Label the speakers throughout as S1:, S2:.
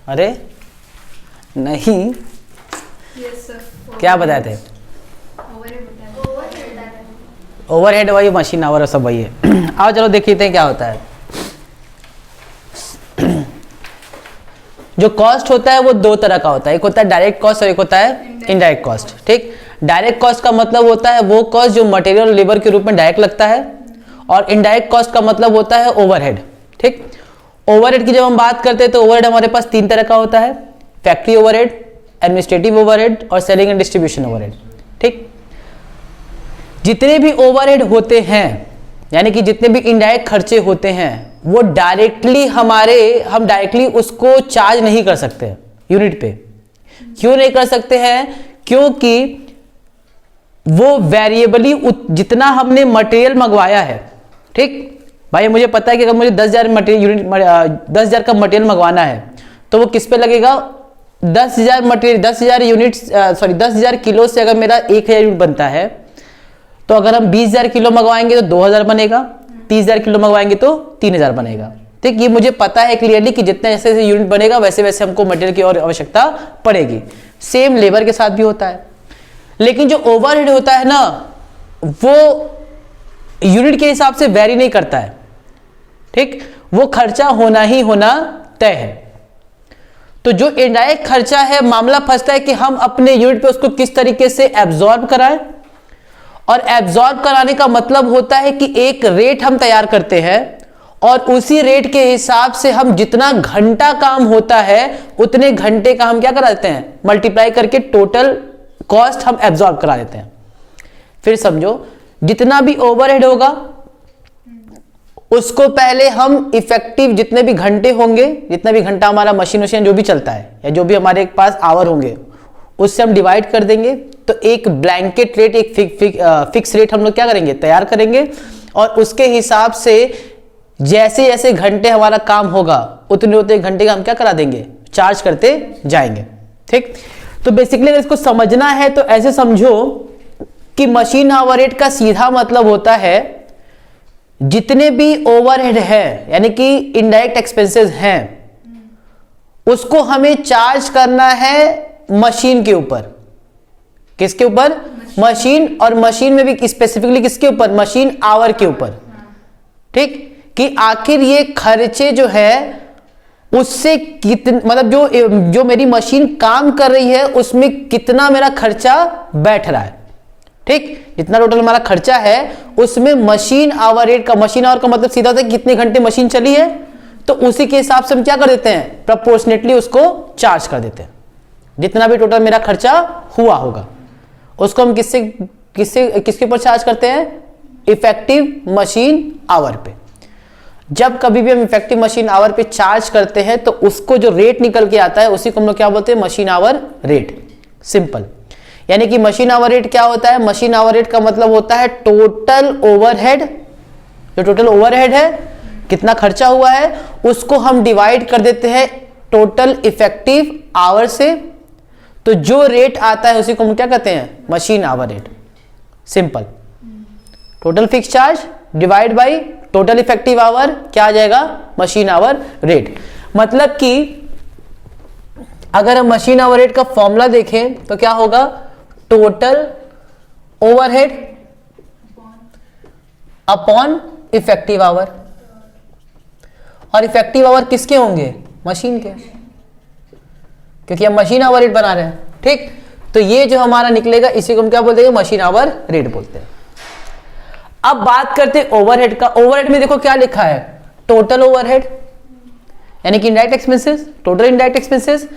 S1: अरे नहीं,
S2: yes sir.
S1: क्या बताए थे? ओवरहेड वही, मशीन आवर सब वही है। आओ चलो देख लेते हैं क्या होता है। जो कॉस्ट होता है वो दो तरह का होता है, एक होता है डायरेक्ट कॉस्ट और एक होता है इनडायरेक्ट कॉस्ट। ठीक, डायरेक्ट कॉस्ट का मतलब होता है वो कॉस्ट जो मटेरियल और लेबर के रूप में डायरेक्ट लगता है, और इनडायरेक्ट कॉस्ट का मतलब होता है ओवरहेड। ठीक, ओवरहेड की जब हम बात करते हैं तो ओवरहेड हमारे पास तीन तरह का होता है, फैक्ट्री ओवरहेड, एडमिनिस्ट्रेटिव ओवरहेड और सेलिंग एंड डिस्ट्रीब्यूशन ओवरहेड। ठीक, जितने भी ओवरहेड होते हैं यानी कि जितने भी इनडायरेक्ट खर्चे होते हैं वो डायरेक्टली हम डायरेक्टली उसको चार्ज नहीं कर सकते यूनिट पे। क्यों नहीं कर सकते हैं? क्योंकि वो वेरिएबली जितना हमने मटेरियल मंगवाया है, ठीक भाई, मुझे पता है कि अगर मुझे 10,000 का मटेरियल मंगवाना है तो वो किस पे लगेगा? 10,000 किलो से अगर मेरा 1,000 यूनिट बनता है तो अगर हम 20,000 किलो मंगवाएंगे तो 2,000 बनेगा, 30,000 किलो मंगवाएंगे तो 3,000 बनेगा। ठीक, ये मुझे पता है क्लियरली कि जितने जैसे जैसे यूनिट बनेगा वैसे वैसे हमको मटेरियल की और आवश्यकता पड़ेगी। सेम लेबर के साथ भी होता है। लेकिन जो ओवरहेड होता है ना वो यूनिट के हिसाब से वेरी नहीं करता है। ठीक, वो खर्चा होना ही होना तय है। तो जो इनडायरेक्ट खर्चा है, मामला फंसता है कि हम अपने यूनिट पे उसको किस तरीके से एब्जॉर्ब कराएं, और एब्जॉर्ब कराने का मतलब होता है कि एक रेट हम तैयार करते हैं और उसी रेट के हिसाब से हम जितना घंटा काम होता है उतने घंटे का हम क्या करा देते हैं? मल्टीप्लाई करके टोटल कॉस्ट हम एब्जॉर्ब करा देते हैं। फिर समझो, जितना भी ओवरहेड होगा उसको पहले हम इफेक्टिव जितने भी घंटे होंगे, जितना भी घंटा हमारा मशीन जो भी चलता है या जो भी हमारे पास आवर होंगे उससे हम डिवाइड कर देंगे। तो एक ब्लैंकेट रेट, एक फिक्स रेट हम लोग क्या करेंगे? तैयार करेंगे, और उसके हिसाब से जैसे जैसे घंटे हमारा काम होगा उतने उतने घंटे का हम क्या करा देंगे? चार्ज करते जाएंगे। ठीक, तो बेसिकली अगर इसको समझना है तो ऐसे समझो कि मशीन आवर रेट का सीधा मतलब होता है जितने भी ओवरहेड है यानी कि इनडायरेक्ट एक्सपेंसेस हैं उसको हमें चार्ज करना है मशीन के ऊपर। किसके ऊपर? मशीन, और मशीन में भी स्पेसिफिकली किसके ऊपर? मशीन आवर के ऊपर। ठीक, कि आखिर ये खर्चे जो है उससे कितने, मतलब जो मेरी मशीन काम कर रही है उसमें कितना मेरा खर्चा बैठ रहा है। ठीक, जितना टोटल हमारा खर्चा है उसमें मशीन आवर रेट का, मशीन आवर का मतलब सीधा होता है कितने घंटे मशीन चली है, तो उसी के हिसाब से हम क्या कर देते हैं? प्रोपोर्शनेटली उसको चार्ज कर देते हैं। जितना भी टोटल मेरा खर्चा हुआ होगा उसको हम किसके ऊपर चार्ज करते हैं? इफेक्टिव मशीन आवर पे। जब कभी भी हम इफेक्टिव मशीन आवर पे चार्ज करते हैं तो उसको जो रेट निकल के आता है उसी को हम लोग क्या बोलते हैं? Machine hour rate. सिंपल, यानी कि मशीन आवर रेट क्या होता है? मशीन आवर रेट का मतलब होता है टोटल ओवरहेड, जो टोटल ओवरहेड है कितना खर्चा हुआ है उसको हम डिवाइड कर देते हैं टोटल इफेक्टिव आवर से। तो जो रेट आता है उसी को हम क्या कहते हैं? Machine hour rate. Simple, total fix charge divide by total effective hour क्या आ जाएगा? Machine hour rate. मतलब कि अगर हम मशीन आवर रेट का फॉर्मूला देखें तो क्या होगा? Total overhead upon effective hour, और इफेक्टिव आवर किसके होंगे? मशीन के, क्योंकि हम मशीन आवर रेट बना रहे हैं। ठीक, तो ये जो हमारा निकलेगा इसी को हम क्या बोलते हैं? मशीन आवर रेट बोलते हैं। अब बात करते हैं ओवरहेड का। ओवरहेड में देखो क्या लिखा है? टोटल ओवरहेड यानी कि indirect expenses, total indirect expenses.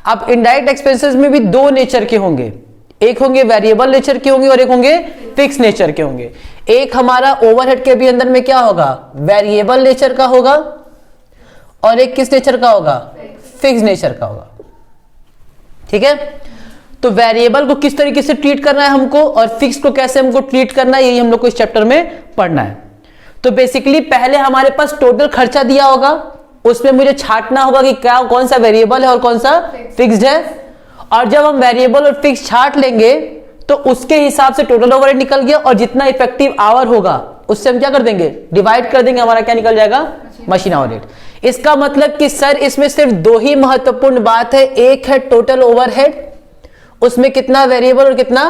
S1: अब इनडायरेक्ट एक्सपेंसेस में भी दो नेचर के होंगे, एक होंगे वेरिएबल नेचर के होंगे और एक होंगे फिक्स नेचर के होंगे। एक हमारा ओवरहेड के भी अंदर में क्या होगा? वेरिएबल नेचर का होगा, और एक किस नेचर का होगा? फिक्स नेचर का होगा। ठीक है, तो वेरिएबल को किस तरीके से ट्रीट करना है हमको और फिक्स को कैसे हमको ट्रीट करना है, यही हम लोग को इस चैप्टर में पढ़ना है। तो बेसिकली पहले हमारे पास टोटल खर्चा दिया होगा, उसमें मुझे छांटना होगा कि क्या कौन सा वेरिएबल है और कौन सा फिक्स्ड है, और जब हम वेरिएबल और फिक्स छांट लेंगे तो उसके हिसाब से टोटल ओवरहेड निकल गया, और जितना इफेक्टिव आवर होगा उससे हम क्या कर देंगे? डिवाइड कर देंगे, हमारा क्या निकल जाएगा? Machine hour rate. इसका मतलब कि सर इसमें सिर्फ दो ही महत्वपूर्ण बात है, एक है टोटल ओवरहेड, उसमें कितना वेरिएबल और कितना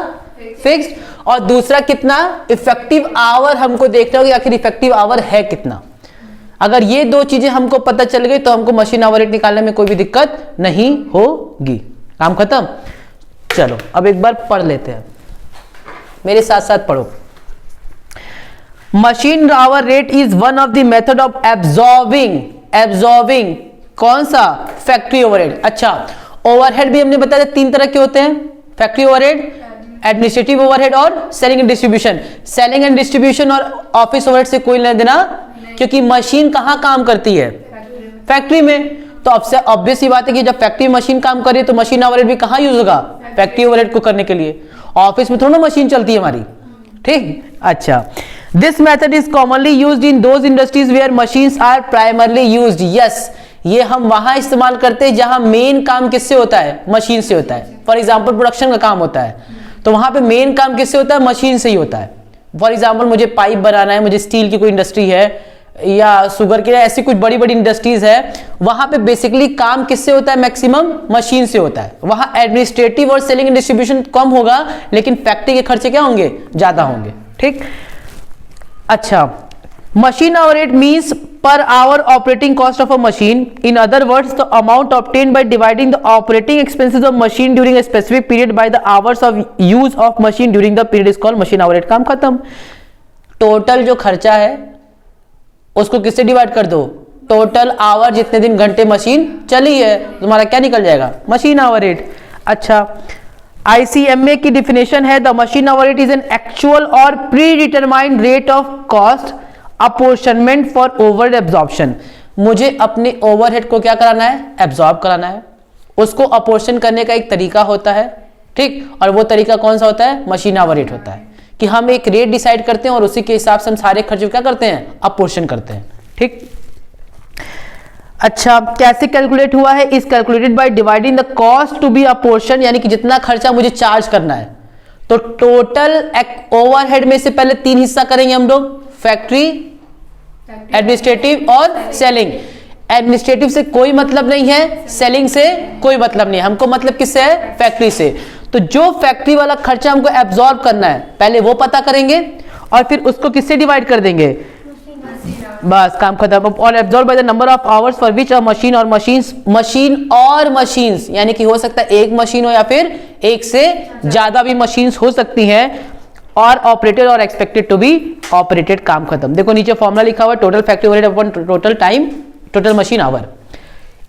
S1: फिक्स्ड, और दूसरा कितना इफेक्टिव आवर हमको देखना होगा, आखिर इफेक्टिव आवर है कितना। अगर ये दो चीजें हमको पता चल गई तो हमको मशीन आवर रेट निकालने में कोई भी दिक्कत नहीं होगी। काम खत्म। चलो अब एक बार पढ़ लेते हैं, मेरे साथ साथ पढ़ो। Machine hour rate is one of the method of absorbing कौन सा? Factory overhead. अच्छा, ओवरहेड भी हमने बताया तीन तरह के होते हैं, फैक्ट्री ओवरहेड, एडमिनिस्ट्रेटिव ओवरहेड और selling and distribution. Selling and distribution और ऑफिस ओवरहेड से कोई लेना देना, क्योंकि मशीन कहां काम करती है? फैक्ट्री में। तो अब से ऑब्वियस ही बात है कि जब फैक्ट्री मशीन काम कर रही है तो मशीन ओवरहेड भी कहां यूज होगा? फैक्ट्री ओवरहेड को करने के लिए। ऑफिस में थोड़ा ना मशीन चलती है हमारी, ठीक। अच्छा, this method is commonly used in those industries where machines are primarily used. Yes, ये हम वहां इस्तेमाल करते हैं जहां मेन काम किससे होता है? मशीन से होता है। फॉर एग्जाम्पल प्रोडक्शन का काम होता है तो वहां पे मेन काम किससे होता है? मशीन से ही होता है। फॉर एग्जाम्पल मुझे पाइप बनाना है, मुझे स्टील की कोई इंडस्ट्री है या शुगर की, ऐसी कुछ बड़ी बड़ी इंडस्ट्रीज है, वहां पे बेसिकली काम किससे होता है? मैक्सिमम मशीन से होता है। वहां एडमिनिस्ट्रेटिव और सेलिंग एंड डिस्ट्रीब्यूशन कम होगा, लेकिन फैक्ट्री के खर्चे क्या होंगे? ज्यादा होंगे, ठीक। अच्छा, machine hour rate means per hour operating cost of a machine. In other words, the amount obtained by dividing the operating expenses of machine during a specific period by the hours of use of machine during the period is called machine hour rate. काम खत्म। Total जो खर्चा है उसको किससे divide कर दो? Total our, जितने दिन घंटे मशीन चली है, तुम्हारा क्या निकल जाएगा? Machine hour rate. अच्छा, ICMA की डिफिनेशन है, the machine hour rate is an actual or predetermined rate of cost apportionment for over absorption. मुझे अपने ओवरहेड को क्या कराना है? एब्जॉर्ब कराना है। उसको अपोर्शन करने का एक तरीका होता है, ठीक। और वो तरीका कौन सा होता है? मशीन आवर रेट होता है, कि हम एक रेट डिसाइड करते हैं और उसी के हिसाब से हम सारे खर्चों क्या करते हैं? अपोर्शन करते हैं, ठीक। अच्छा, कैसे कैलकुलेट हुआ है? Is calculated by dividing the cost to be apportion, यानी कि जितना खर्चा मुझे चार्ज करना है, तो टोटल ओवरहेड में से पहले तीन हिस्सा करेंगे हम लोग, फैक्ट्री, एडमिनिस्ट्रेटिव और सेलिंग। एडमिनिस्ट्रेटिव से कोई मतलब नहीं है, सेलिंग से कोई मतलब नहीं है, हमको मतलब किससे है? फैक्ट्री से। तो जो फैक्ट्री वाला खर्चा हमको एब्जॉर्ब करना है, पहले वो पता करेंगे और फिर उसको किससे डिवाइड कर देंगे? बस, काम खत्म। और absorb by the number of hours for which a machine और मशीन्स, यानी कि हो सकता है एक मशीन हो या फिर एक से ज्यादा भी मशीन्स हो सकती हैं, और ऑपरेटेड और एक्सपेक्टेड टू बी ऑपरेटेड। काम खत्म। देखो नीचे फॉर्मूला लिखा हुआ है, total factory overhead upon total time, total machine our.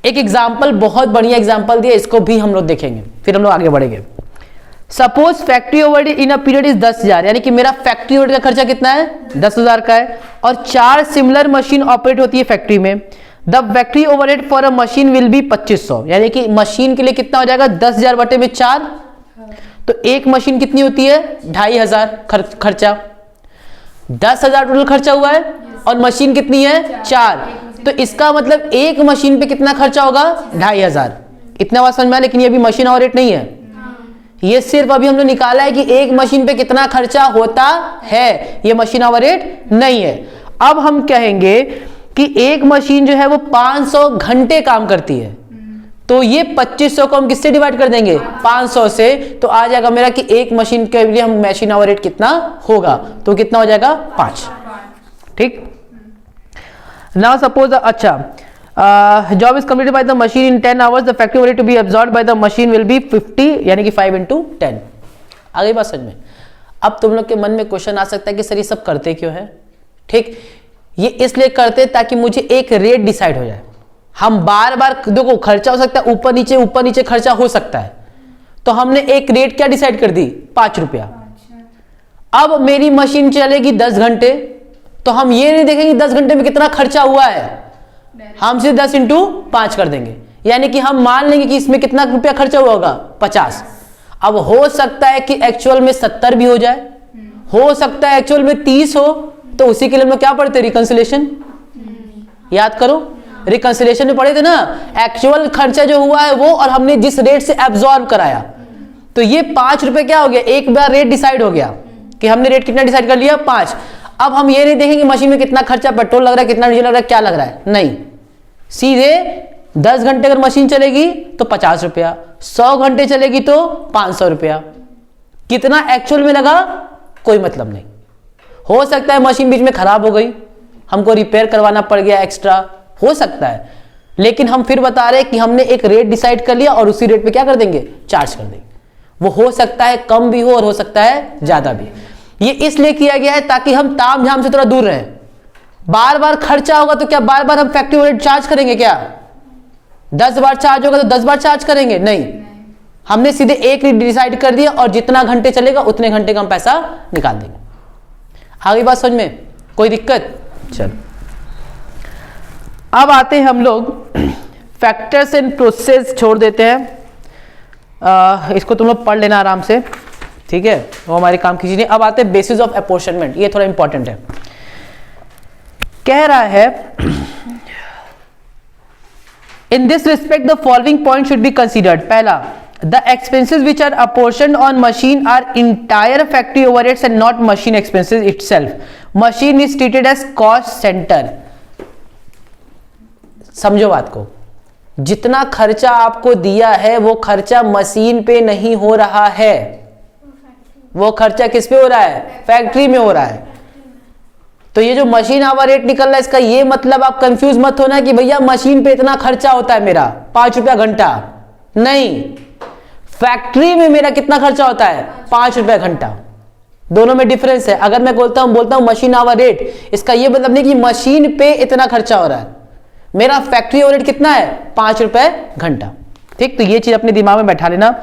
S1: एक एग्जांपल, बहुत बढ़िया एग्जांपल दिया, इसको भी हम लोग देखेंगे, फिर हम लोग आगे बढ़ेंगे। Suppose factory overhead in a period is 10,000, यानी कि मेरा फैक्ट्री ओवरहेड का खर्चा कितना है? 10,000 का है, और 4 सिमिलर मशीन ऑपरेट होती है फैक्ट्री में। The factory overhead for a machine will B 2500, यानी कि मशीन के लिए कितना हो जाएगा? 10,000 बटे में 4, तो एक मशीन कितनी होती है? 2,500 खर्चा। 10,000 टोटल खर्चा हुआ है और मशीन कितनी है? 4, तो इसका मतलब एक मशीन पे कितना खर्चा होगा? 2,500। इतना बात समझ में आया, लेकिन ये अभी मशीन आवर रेट नहीं है, ये सिर्फ अभी हमने निकाला है कि एक मशीन पे कितना खर्चा होता है, ये मशीन आवर रेट नहीं है। अब हम कहेंगे कि एक मशीन जो है वो 500 घंटे काम करती है, तो ये 2500 को हम किससे डिवाइड कर देंगे? 500 से, तो आ जाएगा मेरा कि एक मशीन के लिए हम मशीन आवर रेट कितना होगा, तो कितना हो जाएगा? 5, ठीक। नाउ सपोज, अच्छा, job is completed by the machine in 10 hours, the factory overhead to be absorbed by the machine will be 50, यानी कि 5 × 10। आ गई बात समझ में? अब तुम लोग के मन में क्वेश्चन आ सकता है कि सर ये सब करते क्यों है? ठीक, ये इसलिए करते ताकि मुझे एक रेट डिसाइड हो जाए। हम बार बार, देखो खर्चा हो सकता है ऊपर नीचे खर्चा हो सकता है, तो हमने एक रेट क्या डिसाइड कर दी? 5 रुपया। अब मेरी मशीन चलेगी 10 घंटे, तो हम ये नहीं देखेंगे 10 घंटे में कितना खर्चा हुआ है, हम सिर्फ 10 × 5 कर देंगे, यानी कि हम मान लेंगे कि इसमें कितना रुपया खर्चा हुआ होगा? 50। अब हो सकता है कि एक्चुअल में 70 भी हो जाए, हो सकता है एक्चुअल में 30 हो, तो उसी के लिए हम क्या पढ़ते? रिकंसिलेशन। याद करो, रिकंसिलेशन में पढ़े थे ना, एक्चुअल खर्चा जो हुआ है वो, और हमने जिस रेट से एब्जॉर्ब कराया, तो ये 5 रुपए क्या हो गया? एक बार रेट डिसाइड हो गया कि हमने रेट कितना डिसाइड कर लिया? 5। अब हम ये नहीं देखेंगे मशीन में कितना खर्चा पेट्रोल लग रहा है, कितना डीजल लग रहा है, क्या लग रहा है, नहीं, सीधे 10 घंटे अगर मशीन चलेगी तो 50 रुपया, 100 घंटे चलेगी तो 500 रुपया। कितना एक्चुअल में लगा कोई मतलब नहीं। हो सकता है मशीन बीच में खराब हो गई, हमको रिपेयर करवाना पड़ गया एक्स्ट्रा, हो सकता है, लेकिन हम फिर बता रहे हैं कि हमने एक रेट डिसाइड कर लिया और उसी रेट पे क्या कर देंगे, चार्ज कर देंगे। वो हो सकता है कम भी हो और हो सकता है ज्यादा भी। ये इसलिए किया गया है ताकि हम ताम झाम से थोड़ा दूर रहें। बार बार खर्चा होगा तो क्या बार बार हम फैक्ट्री ओवरहेड चार्ज करेंगे? क्या 10 बार चार्ज होगा तो 10 बार चार्ज करेंगे? नहीं, हमने सीधे एक रेट डिसाइड कर दिया और जितना घंटे चलेगा उतने घंटे का हम पैसा निकाल देंगे। आगे बात समझ में? कोई दिक्कत? चल अब आते हैं हम लोग फैक्टर्स एंड प्रोसेस छोड़ देते हैं। इसको तुम लोग पढ़ लेना आराम से, ठीक है, वो हमारे काम की चीज नहीं। अब आते हैं बेसिस ऑफ अपोर्शनमेंट, ये थोड़ा इंपॉर्टेंट है। कह रहा है in this respect the following point should be considered. पहला, the expenses which are apportioned on machine are entire factory overheads and not machine expenses itself. Machine is treated as cost centre. समझो बात को, जितना खर्चा आपको दिया है वो खर्चा मशीन पे नहीं हो रहा है, वो खर्चा किस पे हो रहा है? फैक्ट्री में हो रहा है। तो ये जो मशीन आवर रेट निकल रहा है, इसका ये मतलब आप कंफ्यूज मत होना कि भैया मशीन पे इतना खर्चा होता है मेरा 5 रुपया घंटा। नहीं, फैक्ट्री में मेरा कितना खर्चा होता है? 5 रुपया घंटा। दोनों में डिफरेंस है। अगर मैं बोलता हूं मशीन आवर रेट, इसका ये मतलब नहीं कि मशीन पे इतना खर्चा हो रहा है, मेरा फैक्ट्री ओवरहेड कितना है? 5 रुपए घंटा। ठीक, तो ये चीज अपने दिमाग में बैठा लेना।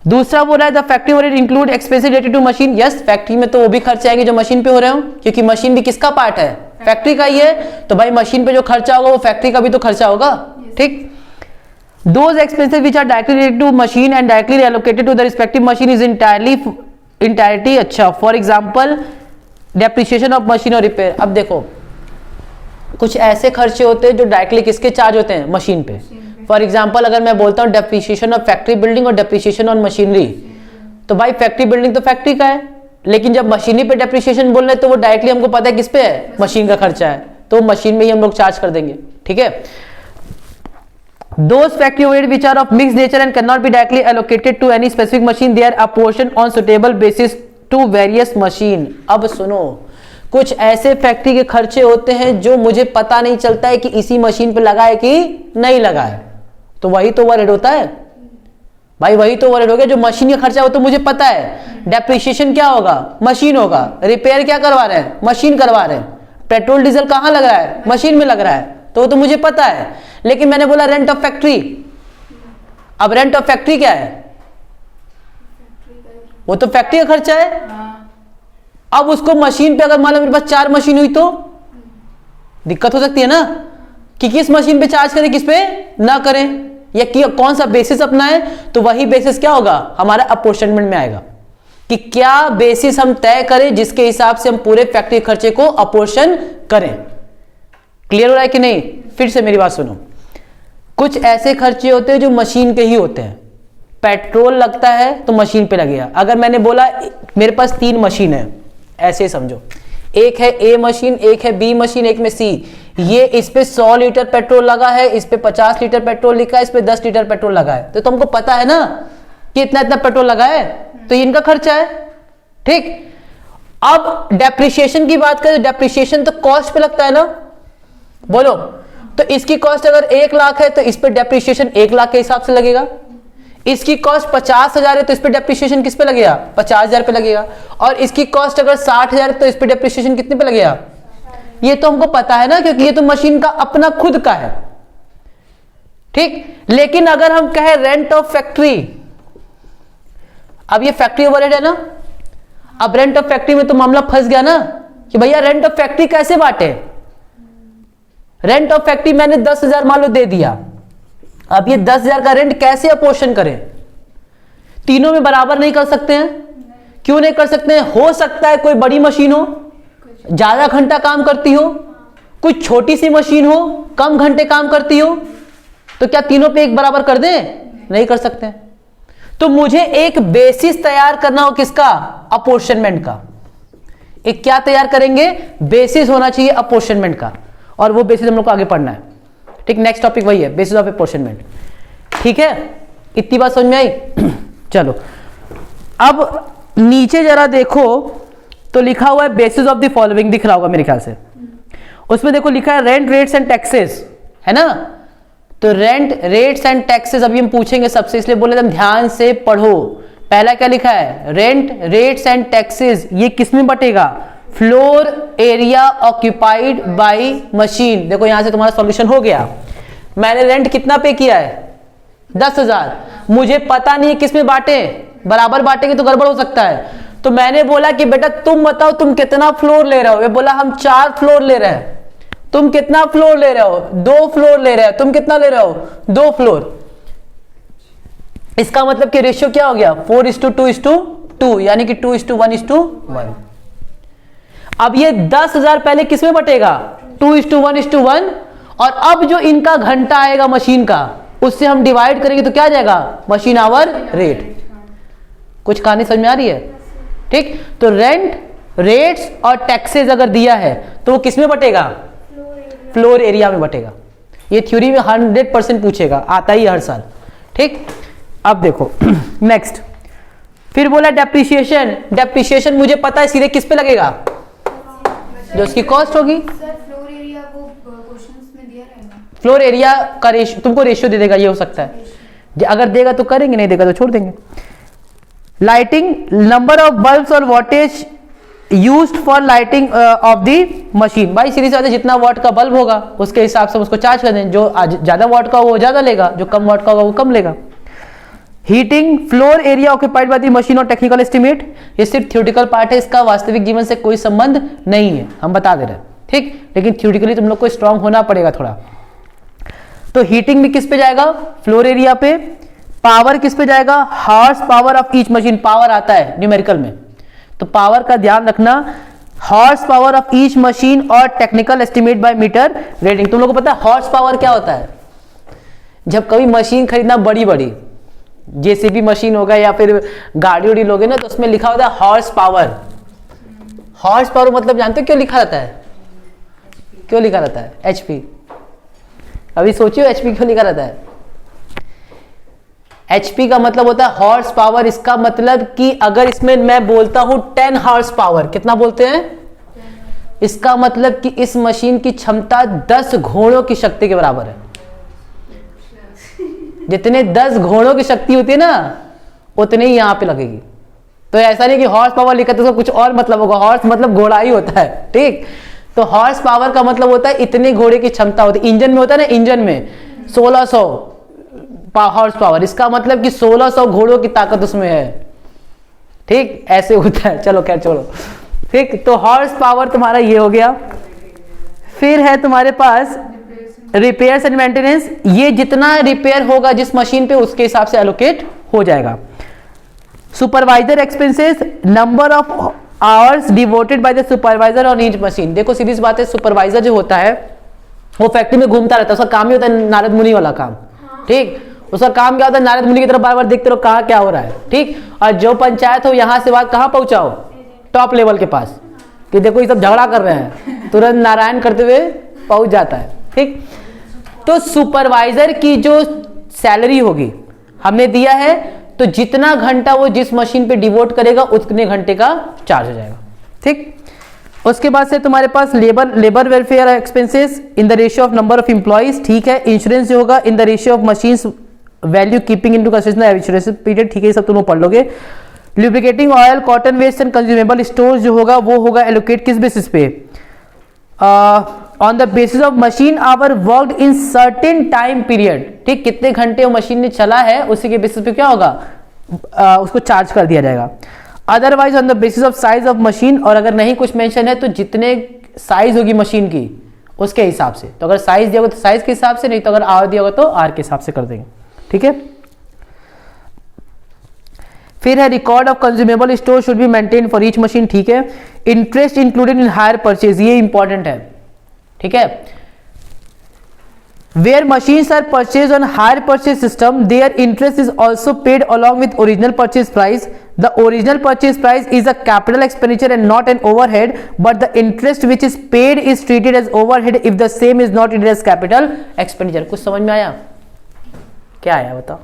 S1: दूसरा बोल रहा है the factory overhead include expenses related to machine. Yes, factory में तो वो भी खर्चे आएंगे जो मशीन पे हो रहे हो, क्योंकि मशीन भी किसका पार्ट है? फैक्ट्री का ही है। तो भाई मशीन पे जो खर्चा होगा वो फैक्ट्री का भी तो खर्चा होगा। ठीक, those expenses which are directly related to machine and directly allocated to the respective machine is entirety. अच्छा, for example depreciation of machine और रिपेयर। अब देखो, कुछ ऐसे खर्चे होते हैं जो डायरेक्टली किसके चार्ज होते हैं? मशीन पे। फॉर एग्जांपल अगर मैं बोलता हूँ डेप्रिसिएशन ऑफ फैक्ट्री बिल्डिंग और डेप्रिसिएशन ऑन मशीनरी, तो भाई फैक्ट्री बिल्डिंग तो फैक्ट्री का है, लेकिन जब मशीनरी पे डेप्रिसिएशन बोल रहे हैं तो वो डायरेक्टली हमको पता है किस पे है? मशीन का खर्चा है, तो मशीन में ही हम लोग चार्ज कर देंगे। ठीक है, Those factory overhead which are of mixed nature and cannot be directly allocated to any specific machine, they are apportioned on suitable basis to various machine। अब सुनो, कुछ ऐसे फैक्ट्री के खर्चे होते हैं जो मुझे पता नहीं चलता है कि इसी मशीन पे लगा है कि नहीं लगा है, तो वही तो ओवरहेड होता है भाई, वही तो ओवरहेड हो गया। जो मशीन का खर्चा हो तो मुझे पता है, डेप्रिसिएशन क्या होगा? मशीन होगा। रिपेयर क्या करवा रहे हैं? मशीन करवा रहे हैं। पेट्रोल डीजल कहां लग रहा है? मशीन में लग रहा है, तो वो तो मुझे पता है। लेकिन मैंने बोला रेंट ऑफ फैक्ट्री, अब रेंट ऑफ फैक्ट्री क्या है? वो तो फैक्ट्री का खर्चा है। अब उसको मशीन पे अगर मान लो मेरे पास 4 मशीन हुई तो दिक्कत हो सकती है ना, कि किस मशीन पे चार्ज करें, किस पे ना करें, या कौन सा बेसिस अपना है। तो वही बेसिस क्या होगा? हमारा अपोर्शनमेंट में आएगा कि क्या बेसिस हम तय करें जिसके हिसाब से हम पूरे फैक्ट्री खर्चे को अपोर्शन करें। क्लियर हो रहा है कि नहीं? फिर से मेरी बात सुनो, कुछ ऐसे खर्चे होते हैं जो मशीन के ही होते हैं। पेट्रोल लगता है तो मशीन पे लगेगा। अगर मैंने बोला मेरे पास 3 मशीन है, ऐसे समझो, एक है ए मशीन, एक है बी मशीन, एक में सी। ये इस पे 100 लीटर पेट्रोल लगा है, इस पे 50 लीटर पेट्रोल लिखा है, इस पे 10 लीटर पेट्रोल लगा है, तो तुमको पता है ना कि इतना इतना पेट्रोल लगा है, तो ये इनका खर्चा है। ठीक, अब डेप्रिसिएशन की बात करें, डेप्रिसिएशन तो कॉस्ट पे लगता है ना, बोलो। तो इसकी कॉस्ट अगर 1 लाख है तो इस पे डेप्रिसिएशन 1 लाख के हिसाब से लगेगा। इसकी कॉस्ट 50,000 है तो इस पे डेप्रिसिएशन किस पे लगेगा? 50,000 पे लगेगा। और इसकी कॉस्ट अगर 60,000 है तो इस पे डेप्रिसिएशन कितने पे लगेगा? ये तो हमको पता है ना, क्योंकि ये तो मशीन का अपना खुद का है। ठीक, लेकिन अगर हम कहें रेंट ऑफ फैक्ट्री, अब ये फैक्ट्री ओवरहेड है ना, अब रेंट ऑफ फैक्ट्री में तो मामला फंस गया ना कि भैया रेंट ऑफ फैक्ट्री कैसे बांटे? रेंट ऑफ फैक्ट्री मैंने 10,000 मान लो दे दिया, अब ये 10,000 का रेंट कैसे अपोर्शन करें? तीनों में बराबर नहीं कर सकते हैं। क्यों नहीं कर सकते हैं? हो सकता है कोई बड़ी मशीन हो, ज्यादा घंटा काम करती हो, कोई छोटी सी मशीन हो, कम घंटे काम करती हो, तो क्या तीनों पे एक बराबर कर दें? नहीं कर सकते। तो मुझे एक बेसिस तैयार करना हो, किसका? अपोर्शनमेंट का। एक क्या तैयार करेंगे? बेसिस होना चाहिए अपोर्शनमेंट का, और वो बेसिस हम लोग को आगे पढ़ना है। ठीक, नेक्स्ट टॉपिक वही है, बेसिस ऑफ अपोर्शनमेंट। ठीक है, इतनी बात समझ में आई? चलो अब नीचे जरा देखो तो लिखा हुआ है बेसिस ऑफ द फॉलोइंग, दिख रहा होगा मेरे ख्याल से। उसमें देखो लिखा है रेंट रेट्स एंड टैक्सेस, है ना? तो रेंट रेट्स एंड टैक्सेस अभी हम पूछेंगे सबसे, इसलिए बोले तुम ध्यान से पढ़ो। पहला क्या लिखा है? रेंट रेट्स एंड टैक्सेस, ये किस में बटेगा? Floor area occupied by machine. देखो यहां से तुम्हारा सॉल्यूशन हो गया। मैंने रेंट कितना पे किया है? 10,000। मुझे पता नहीं है किस में बांटे, बराबर बांटेंगे तो गड़बड़ हो सकता है। तो मैंने बोला कि बेटा तुम बताओ तुम कितना फ्लोर ले रहे हो? ये बोला हम 4 फ्लोर ले रहे हैं। तुम कितना फ्लोर ले रहे हो? 2 फ्लोर ले रहे हो। तुम कितना ले रहे हो? 2 फ्लोर। इसका मतलब कि रेशियो क्या हो गया? 4:2:2, यानी कि 2:1:1। अब ये 10,000 पहले किस में बटेगा? 2:1:1। और अब जो इनका घंटा आएगा मशीन का, उससे हम डिवाइड करेंगे तो क्या आ जाएगा? Machine hour rate. कुछ कहानी समझ में आ रही है? ठीक, तो रेंट रेट्स और टैक्सेस अगर दिया है तो वो किस में बटेगा? फ्लोर एरिया में बटेगा। ये थ्योरी में 100% पूछेगा, आता ही हर साल। ठीक, अब देखो नेक्स्ट फिर बोला डेप्रिसिएशन। डेप्रिसिएशन मुझे पता है सीधे किस पे लगेगा? जो उसकी कॉस्ट होगी।
S2: फ्लोर एरिया वो क्वेश्चंस में दिया रहेगा।
S1: फ्लोर एरिया का रेशियो तुमको रेशियो दे देगा, ये हो सकता है। अगर देगा तो करेंगे, नहीं देगा तो छोड़ देंगे। लाइटिंग, नंबर ऑफ बल्ब्स और wattage used for lighting of the machine. भाई सीधी सी बात है, जितना वॉट का बल्ब होगा उसके हिसाब से उसको चार्ज कर दें। जो ज्यादा वॉट का वो ज्यादा लेगा, जो कम वॉट का होगा वो कम लेगा। Heating, floor area occupied bye the machine और टेक्निकल एस्टिमेट। ये सिर्फ थ्योरेटिकल पार्ट है, इसका वास्तविक जीवन से कोई संबंध नहीं है, हम बता दे रहे हैं। ठीक, लेकिन थ्योरेटिकली तुम लोग को स्ट्रांग होना पड़ेगा थोड़ा। तो हीटिंग भी किस पे जाएगा? फ्लोर एरिया पे। पावर किस पे जाएगा? Horse power of each machine. Power आता है न्यूमेरिकल में, तो पावर का ध्यान रखना। Horse power of each machine और technical estimate by meter rating. तुम लोग को पता है हॉर्स पावर क्या होता है? जब कभी मशीन खरीदना बड़ी बड़ी जेसीबी मशीन होगा या फिर गाड़ी उड़ी लोगे ना, तो उसमें लिखा होता है हॉर्स पावर। हॉर्स पावर मतलब जानते हो क्यों लिखा रहता है? क्यों लिखा रहता है? एचपी। अभी सोचियो एचपी क्यों लिखा रहता है? एचपी का मतलब होता है हॉर्स पावर। इसका मतलब कि अगर इसमें मैं बोलता हूं 10 हॉर्स पावर, कितना बोलते हैं? इसका मतलब कि इस मशीन की क्षमता 10 घोड़ों की शक्ति के बराबर है। जितने 10 घोड़ों की शक्ति होती है ना, उतने ही यहां पे लगेगी। तो ऐसा नहीं कि हॉर्स पावर लिखा तो कुछ और मतलब होगा। हॉर्स मतलब घोड़ा ही होता है। ठीक, तो हॉर्स पावर का मतलब होता है इतने घोड़े की क्षमता होती है। इंजन में होता है ना, इंजन में 1600 हॉर्स पावर, इसका मतलब कि 1600 घोड़ों की ताकत उसमें है। ठीक, ऐसे होता है। चलो खैर छोड़ो। ठीक, तो हॉर्स पावर तुम्हारा ये हो गया। फिर है तुम्हारे पास रिपेयर्स एंड मेंटेनेंस। ये जितना रिपेयर होगा जिस मशीन पे उसके हिसाब से एलोकेट हो जाएगा। Supervisor expenses, number of hours devoted by the supervisor on each machine. देखो सीधी सी बात है, सुपरवाइजर जो होता है वो फैक्ट्री में घूमता रहता है, उसका काम ही होता है नारद मुनि वाला काम। ठीक, उसका काम क्या होता है? नारद मुनि की तरफ बार बार देखते रहो कहाँ क्या हो रहा है। ठीक, और जो पंचायत हो यहां से बात कहाँ पहुंचाओ? टॉप लेवल के पास, कि देखो ये सब झगड़ा कर रहे हैं, तुरंत नारायण करते हुए पहुंच जाता है। ठीक, तो सुपरवाइजर की जो सैलरी होगी हमने दिया है, तो जितना घंटा वो जिस मशीन पे डिवोट करेगा उतने घंटे का चार्ज हो जाएगा। ठीक, उसके बाद से तुम्हारे पास labour welfare expenses in the ratio of number of employees. ठीक है, इंश्योरेंस जो होगा in the ratio of machines value keeping into consideration insurance period. ठीक है, ये सब तुम लोग पढ़ लोगे। Lubricating oil, cotton waste and consumable store जो होगा वो होगा एलोकेट किस बेसिस पे? On the basis of machine hour worked in certain time period. ठीक, कितने घंटे वो मशीन ने चला है उसी के बेसिस पे क्या होगा? उसको चार्ज कर दिया जाएगा। Otherwise on the basis of size of machine, और अगर नहीं कुछ मेंशन है तो जितने साइज होगी मशीन की उसके हिसाब से। तो अगर साइज दिया होगा तो साइज के हिसाब से, नहीं तो अगर आर दिया होगा तो आर के हिसाब से कर देंगे। ठीक है, फिर है record of consumable store should be maintain for each machine. ठीक है, interest included in hire purchase, ये इंपॉर्टेंट है। ठीक है, Where machines are purchased on hire purchase system, their interest is also paid along with original purchase price. The original purchase price is a capital expenditure and not an overhead, but the interest which is paid is treated as overhead if the same is not treated as capital expenditure. कुछ समझ में आया? क्या आया बताओ?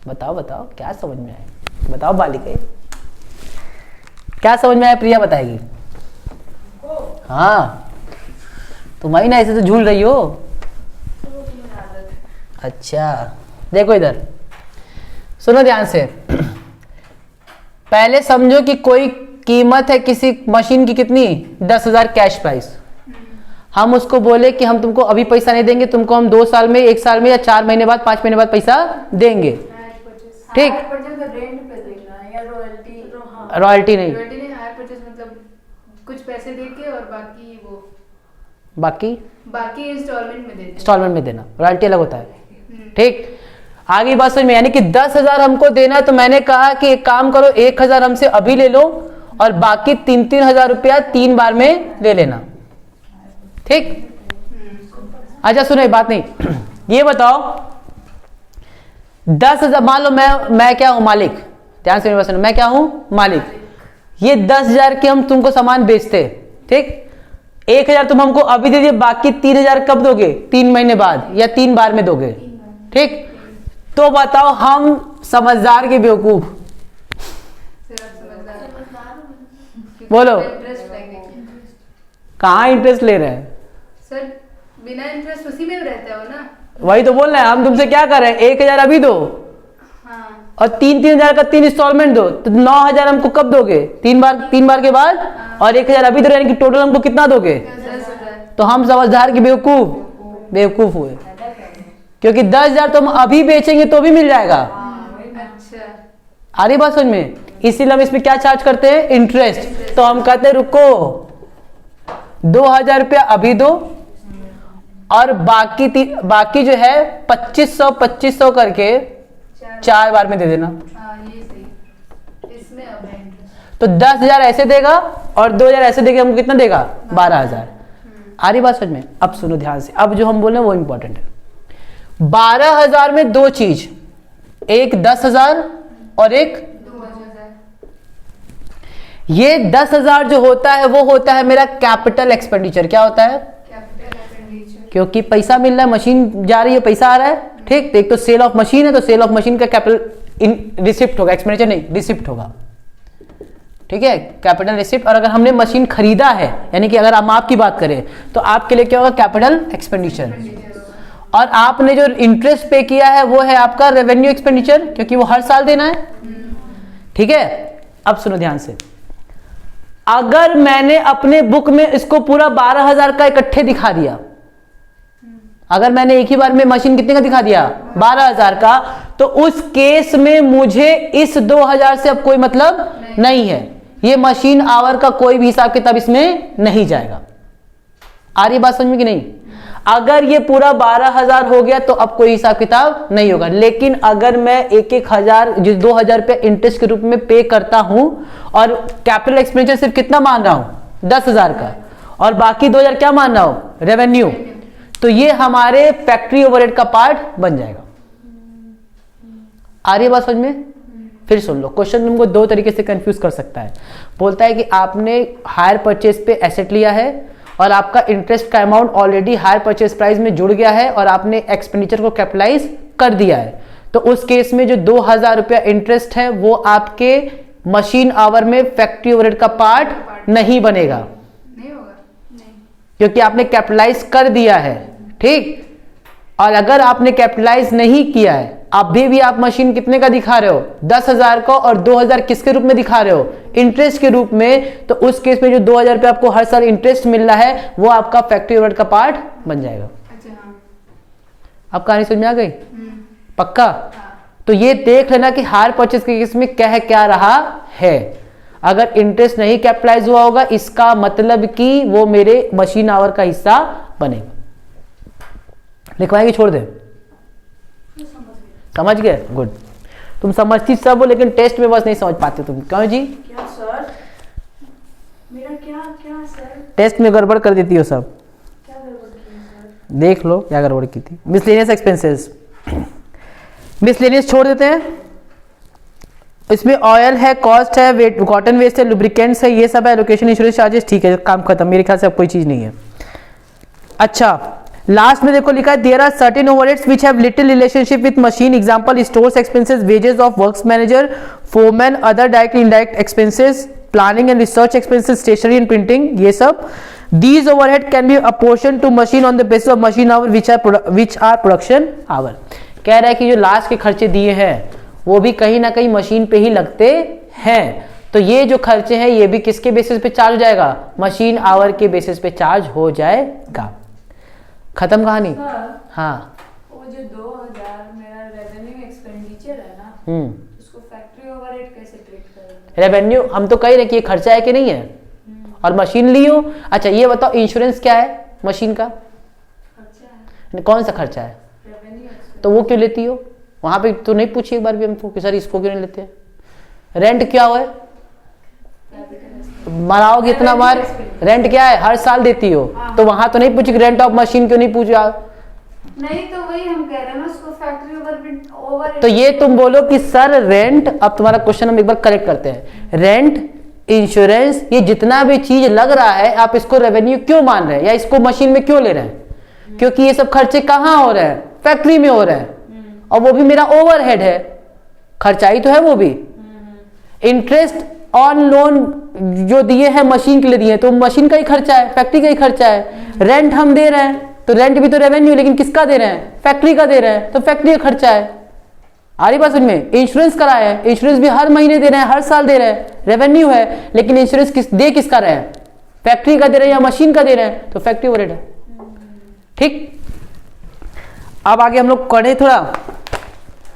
S1: बताओ बताओ क्या समझ में आया? बताओ बालिका, क्या समझ में आया? प्रिया बताएगी। हाँ, तुम्हारी ना ऐसे तो झूल रही हो। अच्छा देखो इधर, सुनो ध्यान से। पहले समझो कि कोई कीमत है किसी मशीन की, कितनी? 10,000 कैश प्राइस। हम उसको बोले कि हम तुमको अभी पैसा नहीं देंगे, तुमको हम 2 साल में, 1 साल में या 4 महीने बाद, 5 महीने बाद पैसा देंगे। ठीक, रॉयल्टी नहीं,
S2: मतलब कुछ पैसे देके और बाकी वो
S1: बाकी
S2: इंस्टॉलमेंट
S1: में देना, रॉयल्टी अलग होता है। ठीक, आगे बात समझ में, यानी कि 10,000 हमको देना है, तो मैंने कहा कि एक काम करो, 1,000 हमसे अभी ले लो और बाकी 3-3 हजार रुपया 3 बार में ले लेना। ठीक, अच्छा सुनो, बात नहीं, ये बताओ 10,000, मान लो मैं क्या हूं? मालिक। ध्यान से मेरी बात सुनो, मैं क्या हूं? मालिक। ये 10,000 के हम तुमको सामान बेचते, ठीक, 1,000 तुम हमको अभी दे दिए, बाकी 3,000 कब दोगे? 3 महीने बाद या 3 बार में दोगे। ठीक, तो बताओ हम समझदार के बेवकूफ? बोलो, कहाँ इंटरेस्ट ले रहे हैं
S2: सर? बिना इंटरेस्ट उसी में रहता हो ना।
S1: वही तो बोल रहे हैं हम तुमसे, क्या कर रहे हैं? 1,000 अभी दो और 3-3 हजार का 3 इंस्टॉलमेंट दो, तो 9,000 हमको कब दोगे? 3 बार के बाद, और 1,000 अभी दो, यानी कि टोटल हमको कितना दोगे?
S2: 10,000।
S1: तो हम समझदार की बेवकूफ हुए, क्योंकि 10,000 तो हम अभी बेचेंगे तो भी मिल जाएगा।
S2: अच्छा,
S1: आ रही बात समझ में? इसीलिए हम इसमें क्या चार्ज करते हैं? इंटरेस्ट। तो हम कहते हैं रुको, 2,000 रुपया अभी दो और बाकी जो है 2,500 करके 4 बार में दे देना।
S2: ये सही। इसमें अब है इंटरेस्ट।
S1: तो 10,000 ऐसे देगा और 2,000 ऐसे देगा, हमको कितना देगा? 12,000। आ रही बात समझ में? अब सुनो ध्यान से, अब जो हम बोल रहे हैं वो इंपॉर्टेंट है। 12,000 में 2 चीज, एक 10,000 और एक
S2: 2,000।
S1: ये 10,000 जो होता है वो होता है मेरा कैपिटल एक्सपेंडिचर। क्या होता है?
S2: Capital expenditure.
S1: क्योंकि पैसा मिल रहा है, मशीन जा रही है, पैसा आ रहा है। ठीक, तो एक तो सेल ऑफ मशीन है, तो सेल ऑफ मशीन का कैपिटल रिसिप्ट होगा, एक्सपेंडिचर नहीं, रिसिप्ट होगा। ठीक है, कैपिटल रिसिप्ट। और अगर हमने मशीन खरीदा है, यानी कि अगर हम आपकी बात करें, तो आपके लिए क्या होगा? Capital expenditure. और आपने जो इंटरेस्ट पे किया है वो है आपका रेवेन्यू एक्सपेंडिचर, क्योंकि वो हर साल देना है। ठीक है, अब सुनो ध्यान से, अगर मैंने अपने बुक में इसको पूरा 12,000 का इकट्ठे दिखा दिया, अगर मैंने एक ही बार में मशीन कितने का दिखा दिया? 12,000 का, तो उस केस में मुझे इस 2,000 से अब कोई मतलब नहीं है। ये मशीन आवर का कोई भी हिसाब किताब इसमें नहीं जाएगा। आ रही बात समझ में कि नहीं? अगर ये पूरा 12,000 हो गया तो अब कोई हिसाब किताब नहीं होगा। लेकिन अगर मैं 1,000 जो 2,000 रुपया इंटरेस्ट के रूप में पे करता हूं और कैपिटल एक्सपेंडिचर सिर्फ कितना मान रहा हूं? 10,000 का, और बाकी 2,000 क्या मान रहा हूं? रेवेन्यू, तो ये हमारे फैक्ट्री ओवरहेड का पार्ट बन जाएगा। आ रही है बात समझ में? फिर सुन लो, क्वेश्चन तुमको 2 तरीके से कंफ्यूज कर सकता है। बोलता है कि आपने हायर परचेज पे एसेट लिया है और आपका इंटरेस्ट का amount already hire purchase price में जुड़ गया है और आपने एक्सपेंडिचर को कैपिटलाइज कर दिया है, तो उस केस में जो 2,000 रुपया इंटरेस्ट है वो आपके मशीन आवर में फैक्ट्री ओवरहेड का पार्ट नहीं बनेगा,
S2: नहीं होगा, नहीं,
S1: क्योंकि आपने कैपिटलाइज कर दिया है। ठीक, और अगर आपने कैपिटलाइज नहीं किया है, अभी भी आप मशीन कितने का दिखा रहे हो? 10,000 का, और 2,000 किसके रूप में दिखा रहे हो? इंटरेस्ट के रूप में। तो उस केस में जो 2,000 रुपये आपको हर साल इंटरेस्ट मिल रहा है वो आपका फैक्ट्री ओवरहेड का पार्ट बन जाएगा।
S2: अच्छा हाँ,
S1: अब कहानी समझ में आ गई? पक्का? तो ये देख लेना कि हायर परचेज के केस में कह क्या रहा है। अगर इंटरेस्ट नहीं कैपिटलाइज हुआ होगा, इसका मतलब कि वो मेरे मशीन आवर का हिस्सा बनेगा। लिखवाएंगे, छोड़ दे? समझ गए? गुड। तुम समझती सब हो, लेकिन टेस्ट में बस नहीं समझ पाते तुम। क्यों जी?
S2: क्या सर? मेरा क्या क्या सर?
S1: टेस्ट में गड़बड़ कर देती हो सब।
S2: क्या गड़बड़
S1: देख लो क्या गड़बड़ की थी। मिसलेनियस एक्सपेंसेस, मिसलेनियस छोड़ देते हैं। इसमें ऑयल है, कॉस्ट है, वेट, कॉटन वेस्ट है, लुब्रिकेंट्स है, ये सब है, एलोकेशन, इंश्योरेंस चार्जेस, ठीक है, काम खत्म। मेरे ख्याल से अब कोई चीज नहीं है। अच्छा, लास्ट में देखो लिखा है there are certain overheads which have little relationship with machine, example stores expenses, wages of works manager, foreman, other direct indirect expenses, planning and research expenses, stationery and printing, ये सब। These overhead can be apportioned to machine on the basis of machine hour which are production hour। कह रहा है कि जो last के खर्चे दिए हैं वो भी कहीं ना कहीं मशीन पे ही लगते हैं, तो ये जो खर्चे हैं ये भी किसके बेसिस पे चार्ज हो जाएगा? मशीन आवर के बेसिस पे चार्ज हो जाएगा। खत्म कहानी। हाँ,
S2: वो जो 2000 मेरा रेवेन्यू एक्सपेंडिचर है ना, उसको फैक्ट्री ओवरहेड कैसे ट्रीट करेंगे?
S1: रेवेन्यू हम तो कह रहे कि ये खर्चा है कि नहीं है, और मशीन ली हो। अच्छा ये बताओ इंश्योरेंस क्या है मशीन का?
S2: खर्चा है।
S1: कौन सा खर्चा है?
S2: Revenue expenditure.
S1: तो वो क्यों लेती हो? वहां पे तो नहीं पूछी एक बार भी हमको कि सर इसको क्यों नहीं लेते हैं? रेंट क्या हुआ है? मराओगे इतना बार, रेंट क्या है? हर साल देती हो। तो वहां तो नहीं पूछी कि रेंट ऑफ मशीन क्यों नहीं पूछा?
S2: नहीं तो वही हम कह रहे हैं ना, उसको फैक्ट्री ओवर।
S1: तो ये तुम बोलो कि सर रेंट, अब तुम्हारा क्वेश्चन हम एक बार करेक्ट करते हैं। रेंट, इंश्योरेंस, ये जितना भी चीज लग रहा है आप इसको रेवेन्यू क्यों मान रहे हैं या इसको मशीन में क्यों ले रहे हैं? क्योंकि ये सब खर्चे कहाँ हो रहे हैं? फैक्ट्री में हो रहे हैं, और वो भी मेरा ओवरहेड है, खर्चाई तो है वो भी। इंटरेस्ट ऑन लोन जो दिए हैं मशीन के लिए दिए हैं, तो मशीन का ही खर्चा है, फैक्ट्री का ही खर्चा है। रेंट हम दे रहे हैं तो रेंट भी तो रेवेन्यू, लेकिन किसका दे रहे हैं? फैक्ट्री का दे रहे हैं, तो फैक्ट्री का खर्चा है। आ रही बात समझ में? इंश्योरेंस कराया है, इंश्योरेंस भी हर महीने दे रहे हैं, हर साल दे रहे हैं, रेवेन्यू है, लेकिन इंश्योरेंस किसका रहे हैं? फैक्ट्री का दे रहे हैं या मशीन का दे रहे हैं, तो फैक्ट्री ओवरहेड है। ठीक, अब आगे हम लोग पढ़े थोड़ा।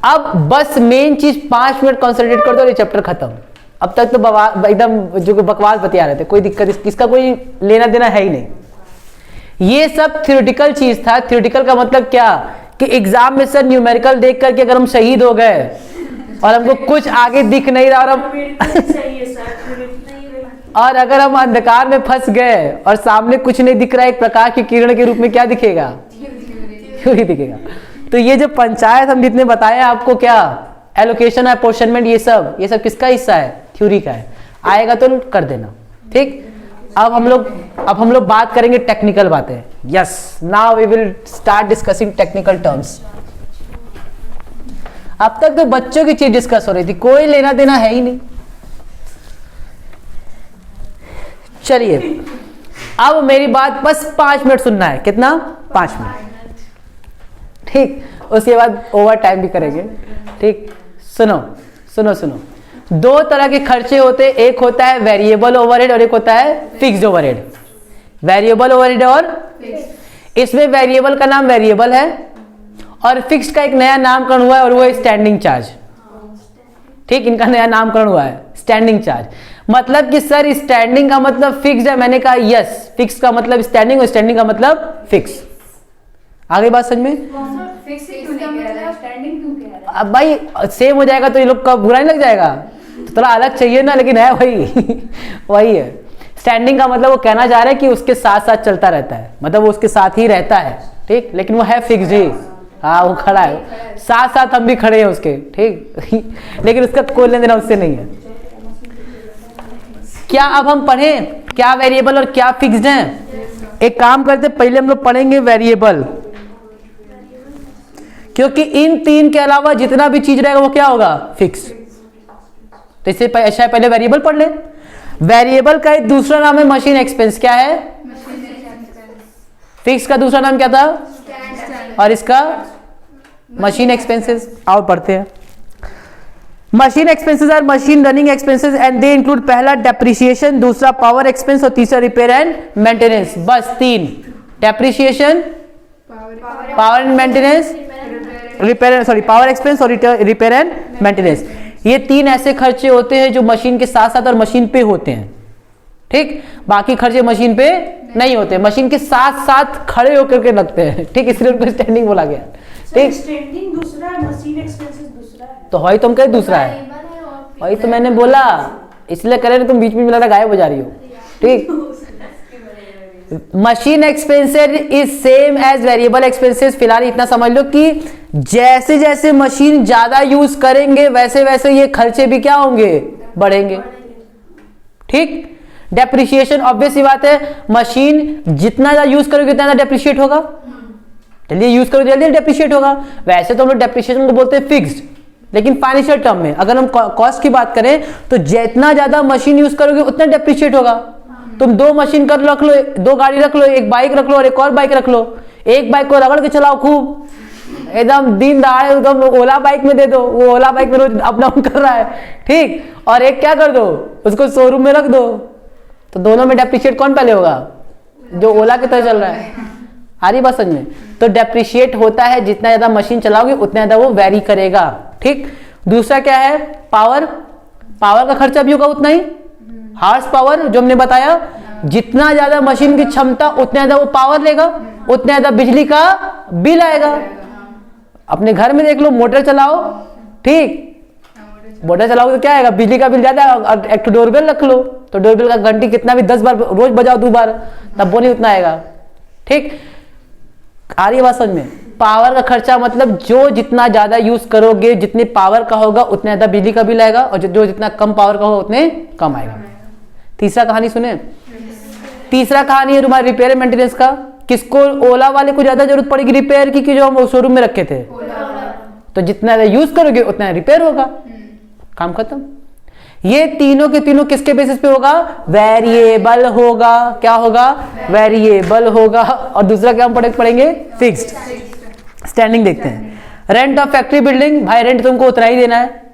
S1: अब बस मेन चीज 5 मिनट कॉन्सेंट्रेट कर दो और ये चैप्टर खत्म। अब तक तो एकदम जो बकवास बतिया रहे थे, कोई दिक्कत इसका कोई लेना देना है ही नहीं। ये सब थ्योरेटिकल चीज था। थ्योरेटिकल का मतलब क्या कि एग्जाम में सर न्यूमेरिकल देख करके अगर हम शहीद हो गए और हमको कुछ आगे दिख नहीं रहा और अगर हम अंधकार में फंस गए और सामने कुछ नहीं दिख रहा, एक प्रकाश की किरण के रूप में क्या दिखेगा? थ्योरी दिखेगा। तो ये जो पंचायत हम जितने बताए आपको, क्या एलोकेशन, अपोर्शनमेंट, ये सब किसका हिस्सा है? थ्योरी का है। आएगा तो कर देना। ठीक, अब हम लोग बात करेंगे टेक्निकल बातें। Yes, now we will start discussing technical terms. अब तक तो बच्चों की चीज डिस्कस हो रही थी, कोई लेना देना है ही नहीं। चलिए, अब मेरी बात बस 5 मिनट सुनना है। कितना? 5 मिनट। ठीक, उसके बाद ओवर टाइम भी करेंगे। ठीक, सुनो सुनो सुनो। 2 तरह के खर्चे होते हैं, एक होता है वेरिएबल ओवरहेड और एक होता है फिक्स्ड ओवरहेड। वेरिएबल ओवरहेड और इसमें वेरिएबल का नाम वेरिएबल है और फिक्स्ड का एक नया नामकरण हुआ है और वो है स्टैंडिंग चार्ज। ठीक, इनका नया नामकरण हुआ है स्टैंडिंग चार्ज। मतलब कि सर स्टैंडिंग का मतलब फिक्स्ड है, मैंने कहा यस, फिक्स का मतलब स्टैंडिंग और स्टैंडिंग का मतलब फिक्स। आगे बात समझ में? अब भाई सेम हो जाएगा तो ये लोग का बुरा नहीं लग जाएगा, तो थोड़ा अलग चाहिए ना, लेकिन है वही वही है। स्टैंडिंग का मतलब वो कहना चाह रहा है कि उसके साथ साथ चलता रहता है, मतलब वो उसके साथ ही रहता है। ठीक, लेकिन वो है फिक्स्ड ही। हाँ, वो खड़ा है, साथ साथ हम भी खड़े हैं उसके। ठीक लेकिन उसका कोई लेना देना उससे नहीं है। क्या अब हम पढ़ें क्या वेरिएबल और क्या फिक्स्ड है? एक काम करते, पहले हम लोग पढ़ेंगे वेरिएबल, क्योंकि इन 3 के अलावा जितना भी चीज रहेगा वो क्या होगा? फिक्स। तो इससे अच्छा पहले वेरिएबल पढ़ ले। वेरिएबल का एक दूसरा नाम है मशीन एक्सपेंस। क्या है? फिक्स का दूसरा नाम क्या था? और इसका मशीन एक्सपेंसेस। और पढ़ते हैं। Machine expenses are machine running expenses and they include, पहला डेप्रिसिएशन, दूसरा पावर एक्सपेंस और तीसरा रिपेयर एंड मेंटेनेंस। बस 3, depreciation, power and maintenance, power expense और रिपेयर एंड मेंटेनेंस। ये 3 ऐसे खर्चे होते हैं जो मशीन के साथ साथ और मशीन पे होते हैं। ठीक, बाकी खर्चे मशीन पे नहीं होते, मशीन के साथ साथ खड़े होकर के लगते हैं। ठीक, इसलिए उनको स्टैंडिंग बोला गया। ठीक,
S3: स्टैंडिंग दूसरा है, मशीन एक्सपेंसेस दूसरा है।
S1: तो वही तुम कहे दूसरा है, वही तो मैंने बोला, इसलिए करे तुम बीच में मिला गायब हो जा रही हो। ठीक, machine expenses is same as variable expenses. फिलहाल इतना समझ लो कि जैसे जैसे मशीन ज्यादा यूज करेंगे वैसे वैसे ये खर्चे भी क्या होंगे, बढ़ेंगे। ठीक, डेप्रिसिएशन ऑब्वियस सी बात है, मशीन जितना ज्यादा यूज करोगे उतना ज्यादा डेप्रिशिएट होगा, जल्दी यूज करोगे जल्दी डेप्रिशिएट होगा। वैसे तो हम लोग डेप्रिसिएशन को बोलते हैं फिक्स्ड, लेकिन फाइनेंशियल टर्म में अगर हम कॉस्ट की बात करें तो जितना ज्यादा मशीन यूज करोगे उतना डेप्रिशिएट होगा। तुम 2 मशीन कर रख लो, 2 गाड़ी रख लो, 1 बाइक रख लो और एक और बाइक रख लो, एक बाइक को रगड़ के चलाओ खूब, एकदम दिन दहाड़े एकदम ओला बाइक में दे दो, वो ओला बाइक में रोज अप डाउन कर रहा है, ठीक, और एक क्या कर दो, उसको शोरूम में रख दो, तो दोनों में डेप्रिशिएट कौन पहले होगा, जो ओला की तरह चल रहा है। आ रही बात समझ में? तो डेप्रिशिएट होता है जितना ज्यादा मशीन चलाओगे उतना ज्यादा वो वेरी करेगा। ठीक, दूसरा क्या है, पावर, पावर का खर्चा भी होगा उतना ही, हार्स पावर जो हमने बताया, जितना ज्यादा मशीन की क्षमता उतना ज्यादा वो पावर लेगा, उतना ज्यादा बिजली का बिल आएगा। अपने घर में देख लो, मोटर चलाओ, ठीक, मोटर चलाओ तो क्या आएगा, बिजली का बिल ज्यादा। एक डोरबेल रख लो तो डोरबेल का घंटी कितना भी 10 बार रोज बजाओ, 2 बार, तब वो नहीं उतना आएगा। ठीक, आ रही बात समझ में? पावर का खर्चा मतलब जो जितना ज्यादा यूज करोगे, जितने पावर का होगा उतना ज्यादा बिजली का बिल आएगा, और जो जितना कम पावर का होगा उतने कम आएगा। तीसरा कहानी सुने, तीसरा कहानी है तुम्हारे रिपेयर मेंटेनेंस का। किसको, ओला वाले को ज्यादा जरूरत पड़ेगी रिपेयर की, जो हम शोरूम में रखे थे, तो जितना ज्यादा यूज करोगे उतना रिपेयर होगा, काम खत्म। ये तीनों के तीनों किसके बेसिस पे होगा, वेरिएबल होगा। क्या होगा, वेरिएबल होगा। और दूसरा क्या हम पढ़ेंगे, फिक्स्ड। स्टैंडिंग देखते हैं, रेंट ऑफ फैक्ट्री बिल्डिंग, भाई रेंट तुमको उतना ही देना है,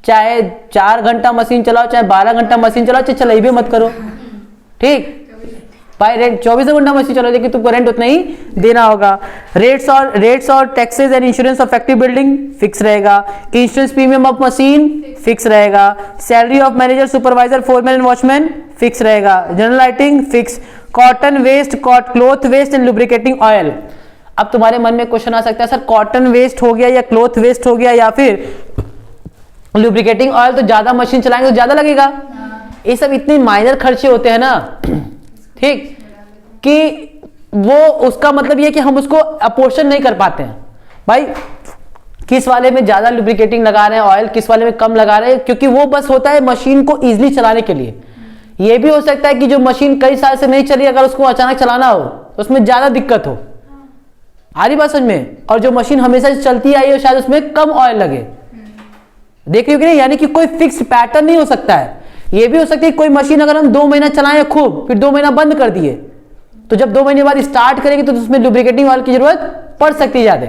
S1: चाहे 4 घंटा मशीन चलाओ, चाहे 12 घंटा मशीन चलाओ, चाहे चलाई भी मत करो, ठीक भाई, रेंट 24 घंटा मशीन चलाओ, लेकिन तुमको रेंट उतना ही देना होगा। रेट्स और taxes and insurance of factory building fix रहेगा। Insurance premium of machine fix रहेगा। Salary of manager, supervisor, foreman and watchman fix रहेगा। General lighting fix. Cotton waste, cloth waste and lubricating oil. अब तुम्हारे मन में question आ सकता है, sir cotton waste हो गया या क्लॉथ वेस्ट हो गया या फिर लुब्रिकेटिंग ऑयल, तो ज्यादा मशीन चलाएंगे तो ज्यादा लगेगा। ये सब इतने माइनर खर्चे होते हैं ना, ठीक, कि वो उसका मतलब ये कि हम उसको अपोर्शन नहीं कर पाते हैं। भाई किस वाले में ज्यादा लुब्रिकेटिंग लगा रहे हैं ऑयल, किस वाले में कम लगा रहे हैं, क्योंकि वो बस होता है मशीन को इजीली चलाने के लिए। ये भी हो सकता है कि जो मशीन कई साल से नहीं चली, अगर उसको अचानक चलाना हो तो उसमें ज्यादा दिक्कत हो। आ रही बात समझ में? और जो मशीन हमेशा से चलती आई है शायद उसमें कम ऑयल लगे। देख रहे हो कि नहीं, यानी कि कोई फिक्स पैटर्न नहीं हो सकता है। ये भी हो सकता है कोई मशीन अगर हम 2 महीना चलाएं खूब, फिर 2 महीना बंद कर दिए, तो जब 2 महीने बाद स्टार्ट करेंगे तो उसमें लुब्रिकेटिंग ऑयल की जरूरत पड़ सकती है ज्यादा।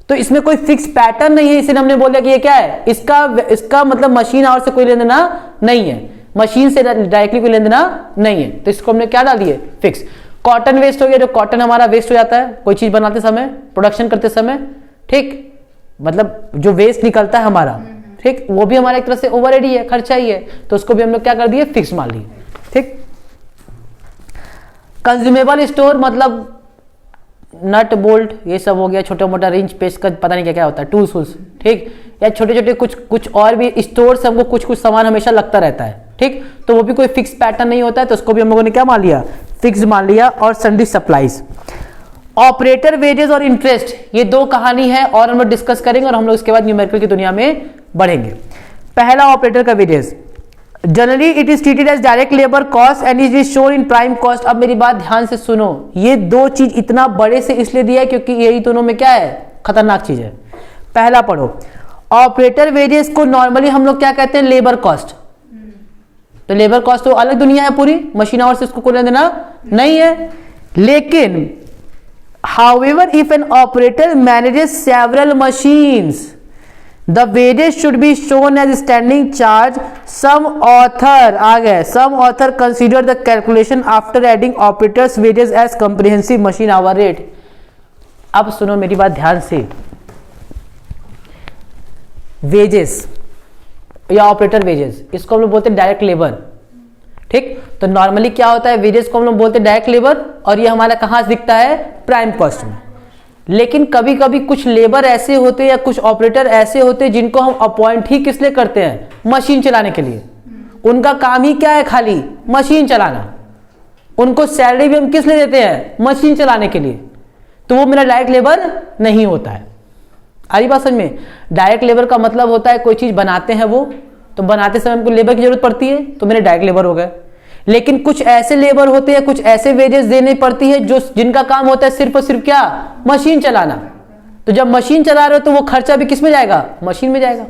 S1: तो इसमें कोई फिक्स पैटर्न नहीं है, इसलिए हमने बोला कि ये क्या है, इसका मतलब मशीन आवर से कोई लेना देना नहीं है, मशीन से डायरेक्टली कोई लेना देना नहीं है। तो इसको हमने क्या डाल दिए, फिक्स। कॉटन वेस्ट हो गया, जो कॉटन हमारा वेस्ट हो जाता है कोई चीज बनाते समय, प्रोडक्शन करते समय, ठीक, मतलब जो वेस्ट निकलता है हमारा, ठीक, वो भी हमारा एक तरह से ओवरहेड ही है, खर्चा ही है, तो उसको भी हम लोग क्या कर दिए, फिक्स मान लिए। ठीक, कंज्यूमेबल स्टोर मतलब नट बोल्ट ये सब हो गया, छोटा मोटा रिंच पेस्ट का पता नहीं क्या क्या होता है, टूल्स वूल्स, ठीक, या छोटे छोटे कुछ और भी स्टोर से हमको कुछ सामान हमेशा लगता रहता है, ठीक, तो वो भी कोई फिक्स पैटर्न नहीं होता है, तो उसको भी हम लोगों ने क्या मान लिया, फिक्स मान लिया। और सन्ड्री सप्लाईज। ऑपरेटर वेजेस और इंटरेस्ट, ये 2 कहानी है और हम लोग डिस्कस करेंगे, और हम लोग इसके बाद न्यूमेरिकल की दुनिया में बढ़ेंगे। पहला ऑपरेटर का wages, generally it is treated as direct labour cost and it is shown in prime cost. अब मेरी बात ध्यान से सुनो, ये 2 चीज इतना बड़े से इसलिए दिया है क्योंकि यही दोनों में क्या है, खतरनाक चीज है। पहला पढ़ो, ऑपरेटर वेजेस को नॉर्मली हम लोग क्या कहते हैं, लेबर कॉस्ट। तो लेबर कॉस्ट तो अलग दुनिया है पूरी, मशीन आवर से इसको कोई लेना देना नहीं है। लेकिन however if an operator manages several machines, the wages should be shown as standing charge. Some author consider the calculation after adding operators wages as comprehensive machine hour rate. अब सुनो मेरी बात ध्यान से, वेजेस या ऑपरेटर वेजेस, इसको हम लोग बोलते हैं डायरेक्ट लेबर, ठीक। तो नॉर्मली क्या होता है, वेजेस को हम लोग बोलते हैं डायरेक्ट लेबर, और ये हमारा कहां से दिखता है, प्राइम कॉस्ट में। लेकिन कभी कभी कुछ लेबर ऐसे होते हैं या कुछ ऑपरेटर ऐसे होते हैं जिनको हम अपॉइंट ही किस लिए करते हैं, मशीन चलाने के लिए। उनका काम ही क्या है, खाली मशीन चलाना। उनको सैलरी भी हम किस लिए देते हैं? मशीन चलाने के लिए। तो वो मेरा डायरेक्ट लेबर नहीं होता है। आ रही बात समझ में? डायरेक्ट लेबर का मतलब होता है कोई चीज बनाते हैं वो, तो बनाते समय हमको लेबर की जरूरत पड़ती है, तो मेरे डायरेक्ट लेबर हो गए। लेकिन कुछ ऐसे लेबर होते हैं, कुछ ऐसे वेजेस देनी पड़ती है जो जिनका काम होता है सिर्फ और सिर्फ क्या? मशीन चलाना। तो जब मशीन चला रहे हो तो वो खर्चा भी किस में जाएगा? मशीन में जाएगा।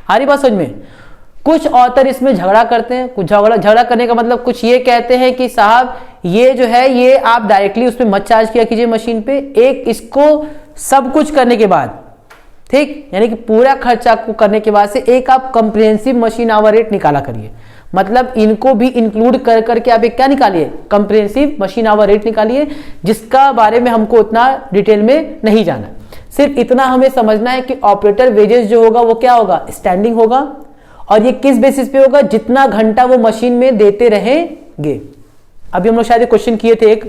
S1: आ रही बात समझ में? कुछ ऑथर इसमें झगड़ा करते हैं, कुछ झगड़ा करने का मतलब कुछ ये कहते हैं कि साहब ये जो है ये आप डायरेक्टली उस पर मत चार्ज किया कीजिए मशीन पे, एक इसको सब कुछ करने के बाद, ठीक, यानी कि पूरा खर्चा को करने के बाद से एक आप कंप्रिहेंसिव मशीन आवर रेट निकाला करिए। मतलब इनको भी इंक्लूड कर करके आप एक क्या निकालिए? कंप्रिहेंसिव मशीन आवर रेट निकालिए, जिसका बारे में हमको उतना डिटेल में नहीं जाना। सिर्फ इतना हमें समझना है कि ऑपरेटर वेजेस जो होगा वो क्या होगा? स्टैंडिंग होगा। और ये किस बेसिस पे होगा? जितना घंटा वो मशीन में देते रहेंगे। अभी हम लोग शायद क्वेश्चन किए थे एक,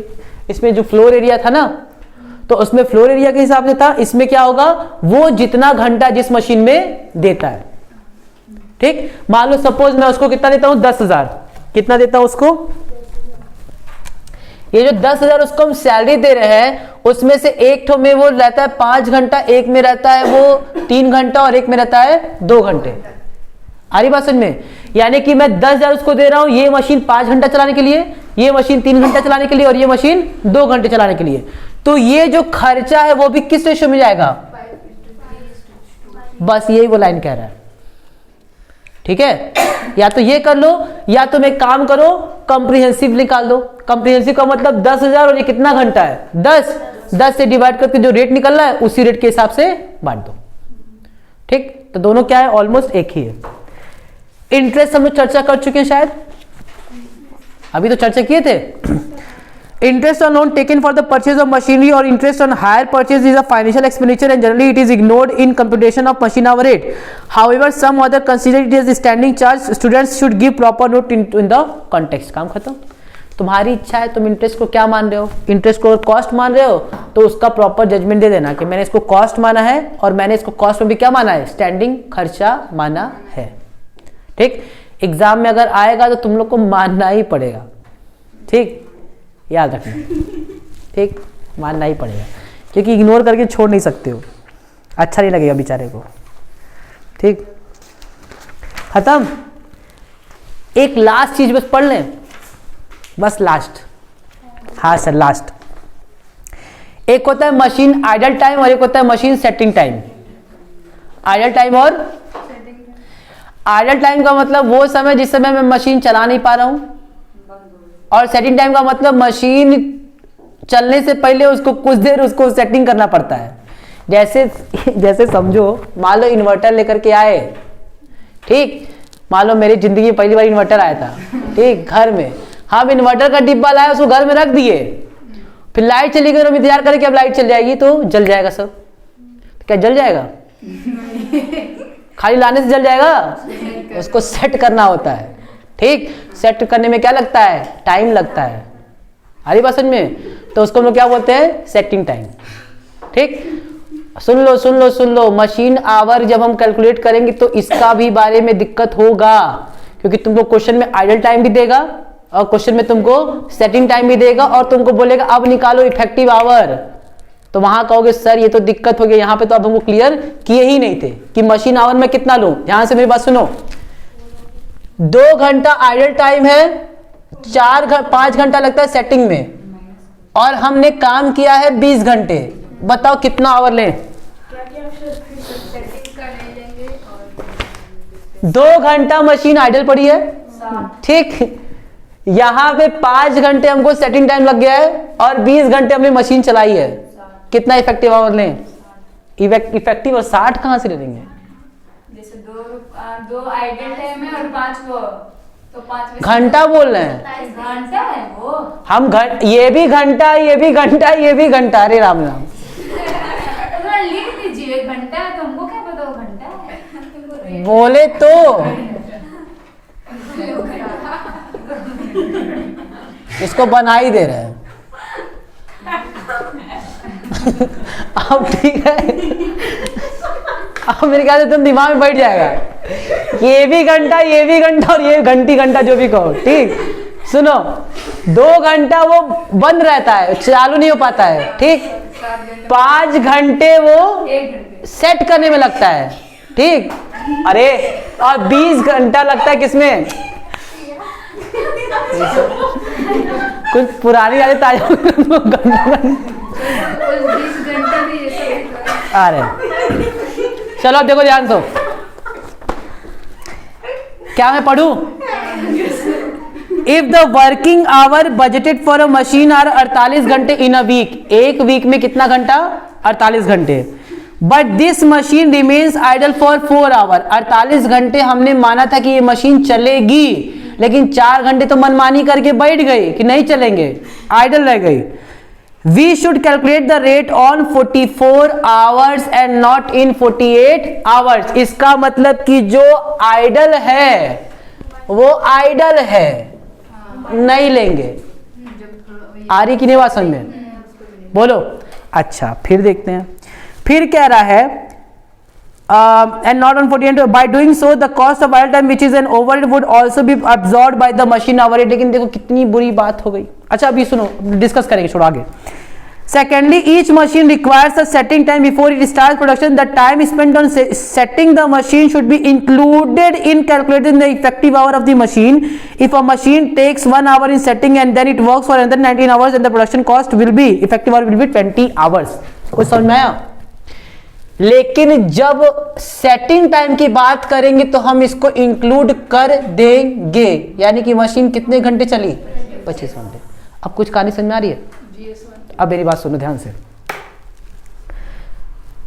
S1: इसमें जो फ्लोर एरिया था ना, तो उसमें फ्लोर एरिया के हिसाब से था। इसमें क्या होगा? वो जितना घंटा जिस मशीन में देता है, ठीक। मान लो सपोज मैं उसको कितना देता हूं? 10,000। कितना देता हूं उसको? ये जो 10,000 उसको हम सैलरी दे रहे हैं, उसमें से एक ठो में वो रहता है 5 घंटा, एक में रहता है वो 3 घंटा और एक में रहता है 2 घंटे। आ रही बात समझ में? यानी कि मैं 10,000 उसको दे रहा हूं, ये मशीन 5 घंटा चलाने के लिए, ये मशीन 3 घंटा चलाने के लिए और ये मशीन 2 घंटे चलाने के लिए। तो ये जो खर्चा है वो भी किस रेशो में जाएगा? बस यही वो लाइन कह रहा है, ठीक है। या तो ये कर लो, या तुम एक काम करो, कंप्रिहेंसिव निकाल दो। कंप्रिहेंसिव का मतलब 10,000 और ये कितना घंटा है? 10 से डिवाइड करके जो रेट निकल रहा है उसी रेट के हिसाब से बांट दो, ठीक। तो दोनों क्या है? ऑलमोस्ट एक ही है। इंटरेस्ट हम लोग चर्चा कर चुके हैं शायद, अभी तो चर्चा किए थे। Interest on loan taken for the purchase of machinery or interest on hire purchase is a financial expenditure and generally it is ignored in computation of machine hour rate. However, some other consider it as a standing charge. Students should give proper note in the context. काम खत्म। तुम्हारी इच्छा है, तुम interest को क्या मान रहे हो? इंटरेस्ट को कॉस्ट मान रहे हो तो उसका प्रॉपर जजमेंट दे देना कि मैंने इसको कॉस्ट माना है और मैंने इसको कॉस्ट में भी क्या माना है? स्टैंडिंग खर्चा माना है, ठीक। एग्जाम में अगर आएगा तो तुम लोग को मानना ही पड़ेगा, ठीक, याद रखना, ठीक, मानना ही पड़ेगा, क्योंकि इग्नोर करके छोड़ नहीं सकते हो, अच्छा नहीं लगेगा बेचारे को, ठीक। खत्म। एक लास्ट चीज बस पढ़ लें, बस लास्ट। हाँ सर, लास्ट। एक होता है मशीन आइडल टाइम और एक होता है machine setting time. Idle time और आइडल टाइम का मतलब वो समय जिस समय मैं मशीन चला नहीं पा रहा हूं, और सेटिंग टाइम का मतलब मशीन चलने से पहले उसको कुछ देर उसको सेटिंग करना पड़ता है। जैसे समझो, मान लो इन्वर्टर लेकर के आए, ठीक, मान लो मेरी जिंदगी में पहली बार इन्वर्टर आया था, ठीक, घर में हम इन्वर्टर का डिब्बा लाए, उसको घर में रख दिए, फिर लाइट चली गई, हम इंतजार करें कि अब लाइट चल जाएगी तो जल जाएगा सब। क्या जल जाएगा? खाली लाने से जल जाएगा? उसको सेट करना होता है, ठीक। सेट करने में क्या लगता है? टाइम लगता है। आ रही बात समझ में? तो उसको हम लोग क्या बोलते हैं? सेटिंग टाइम, ठीक। सुन लो, मशीन आवर जब हम कैलकुलेट करेंगे तो इसका भी बारे में दिक्कत होगा, क्योंकि तुमको क्वेश्चन में आइडल टाइम भी देगा और क्वेश्चन में तुमको सेटिंग टाइम भी देगा और तुमको बोलेगा अब निकालो इफेक्टिव आवर। तो वहां कहोगे सर ये तो दिक्कत हो गई, यहाँ पे तो अब हमको क्लियर किए ही नहीं थे कि मशीन आवर में कितना लूं। ध्यान से मेरी बात सुनो, 2 घंटा आइडल टाइम है, 5 घंटा लगता है सेटिंग में, और हमने काम किया है 20 घंटे। बताओ कितना आवर लें? 2 घंटा मशीन आइडल पड़ी है, ठीक। यहां पे 5 घंटे हमको सेटिंग टाइम लग गया है और 20 घंटे हमने मशीन चलाई है। कितना इफेक्टिव आवर लें? इफेक्टिव और 60 कहां से ले लेंगे?
S2: जैसे 2 आइडल टाइम है और 5 को, तो 5
S1: घंटा बोल रहे हैं।
S2: घंटा है वो। हम
S1: ये भी घंटा, ये भी घंटा, ये भी घंटा। अरे राम राम,
S2: लिख दीजिए घंटा है, तुमको क्या पता वो घंटा है?
S1: बोले तो इसको बना ही दे रहे हैं। अब ठीक है, अब मेरे ख्याल से तुम दिमाग में बैठ जाएगा, ये भी घंटा, ये भी घंटा और ये घंटी घंटा जो भी कहो, ठीक। सुनो, 2 घंटा वो बंद रहता है, चालू नहीं हो पाता है, ठीक। 5 घंटे वो
S2: 1 घंटे
S1: सेट करने में लगता है, ठीक। अरे और 20 घंटा लगता है किसमें, कुछ पुरानी यादें ताजा हो गई।
S2: उस 20 घंटे में ये सब होता है।
S1: अरे चलो अब देखो ध्यान से, क्या मैं पढ़ूं? If the working hour budgeted for a machine are 48 घंटे इन अ वीक, एक वीक में कितना घंटा? 48 घंटे। But this machine remains idle for 4 hour, 48 घंटे हमने माना था कि ये मशीन चलेगी, लेकिन 4 घंटे तो मनमानी करके बैठ गई कि नहीं चलेंगे, आइडल रह गई। We should calculate the rate on 44 hours and not in 48 hours. इसका मतलब कि जो आइडल है वो आइडल है, नहीं लेंगे। आ रही कि नहीं बात समझ में? बोलो। अच्छा फिर देखते हैं, फिर कह रहा है and not on 48, by doing so the cost of idle time which is an overhead would also be absorbed by the machine overhead। लेकिन देखो कितनी बुरी बात हो गई। अच्छा अभी सुनो, डिस्कस करेंगे, छोड़ो आगे। Secondly, each machine requires a setting time before it starts production. The time spent on setting the machine should be included in calculating the effective hour of the machine. If a machine takes 1 hour in setting and then it works for another 19 hours, then the production cost will be, effective hour will be 20 hours। कुछ समझ में आया? लेकिन जब setting time की बात करेंगे तो हम इसको इंक्लूड कर देंगे, यानी कि मशीन कितने घंटे चली? 25 घंटे। अब कुछ कहानी समझ में आ रही है? अब मेरी बात सुनो ध्यान से।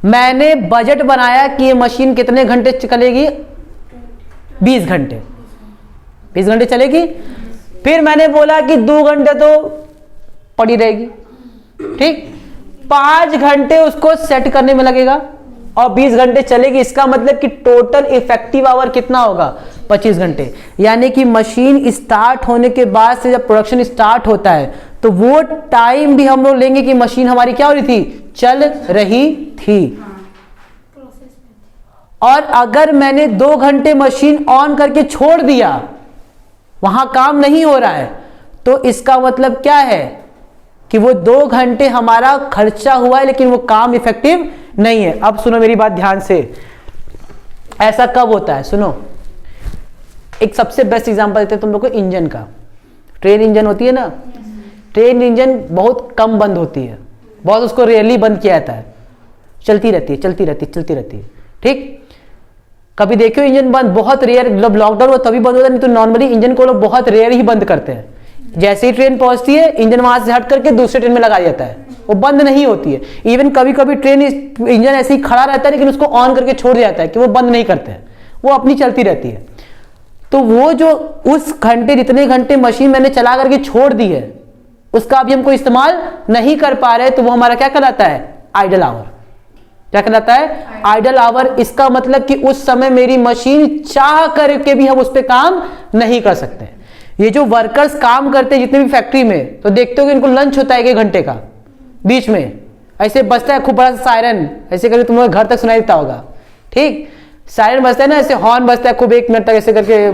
S1: मैंने बजट बनाया कि ये मशीन कितने घंटे चलेगी? 20 घंटे, 20 घंटे चलेगी। फिर मैंने बोला कि 2 घंटे तो पड़ी रहेगी, ठीक। 5 घंटे उसको सेट करने में लगेगा और 20 घंटे चलेगी। इसका मतलब कि टोटल इफेक्टिव आवर कितना होगा? 25 घंटे। यानी कि मशीन स्टार्ट होने के बाद से जब प्रोडक्शन स्टार्ट होता है तो वो टाइम भी हम लोग लेंगे कि मशीन हमारी क्या हो रही थी? चल रही थी। और अगर मैंने 2 घंटे मशीन ऑन करके छोड़ दिया, वहां काम नहीं हो रहा है, तो इसका मतलब क्या है कि वो 2 घंटे हमारा खर्चा हुआ है लेकिन वो काम इफेक्टिव नहीं है। अब सुनो मेरी बात ध्यान से, ऐसा कब होता है? सुनो, एक सबसे बेस्ट एग्जांपल देते हैं तुम लोग को इंजन का। ट्रेन इंजन होती है ना, ट्रेन इंजन बहुत कम बंद होती है, बहुत उसको रेयरली बंद किया जाता है, चलती रहती है, चलती रहती है, चलती रहती है, ठीक। कभी देखियो इंजन बंद बहुत रेयर, जब लॉकडाउन हो तभी बंद होता है, नहीं तो नॉर्मली इंजन को लोग बहुत रेयर ही बंद करते हैं। जैसे ही ट्रेन पहुंचती है इंजन वहां से हट करके दूसरे ट्रेन में लगा जाता है, वो बंद नहीं होती है। इवन कभी कभी ट्रेन इंजन ऐसे ही खड़ा रहता है लेकिन उसको ऑन करके छोड़ दिया जाता है कि वो बंद नहीं करते हैं, वो अपनी चलती रहती है। तो वो जो उस घंटे, जितने घंटे मशीन मैंने चला करके छोड़ दी है, उसका अभी हमको इस्तेमाल नहीं कर पा रहे, तो वो हमारा क्या कहलाता है? Idle hour. क्या कहलाता है? Idle hour. इसका मतलब कि उस समय मेरी मशीन चाह करके भी हम उस पर काम नहीं कर सकते। ये जो वर्कर्स काम करते हैं जितने भी फैक्ट्री में, तो देखते हो कि इनको लंच होता है 1 घंटे का, बीच में ऐसे बजता है खूब बड़ा सा सायरन, ऐसे करके तुम्हारे घर तक सुनाई देता होगा, ठीक। सायरन बजता है ना, ऐसे हॉर्न बजता है खूब 1 मिनट तक, ऐसे करके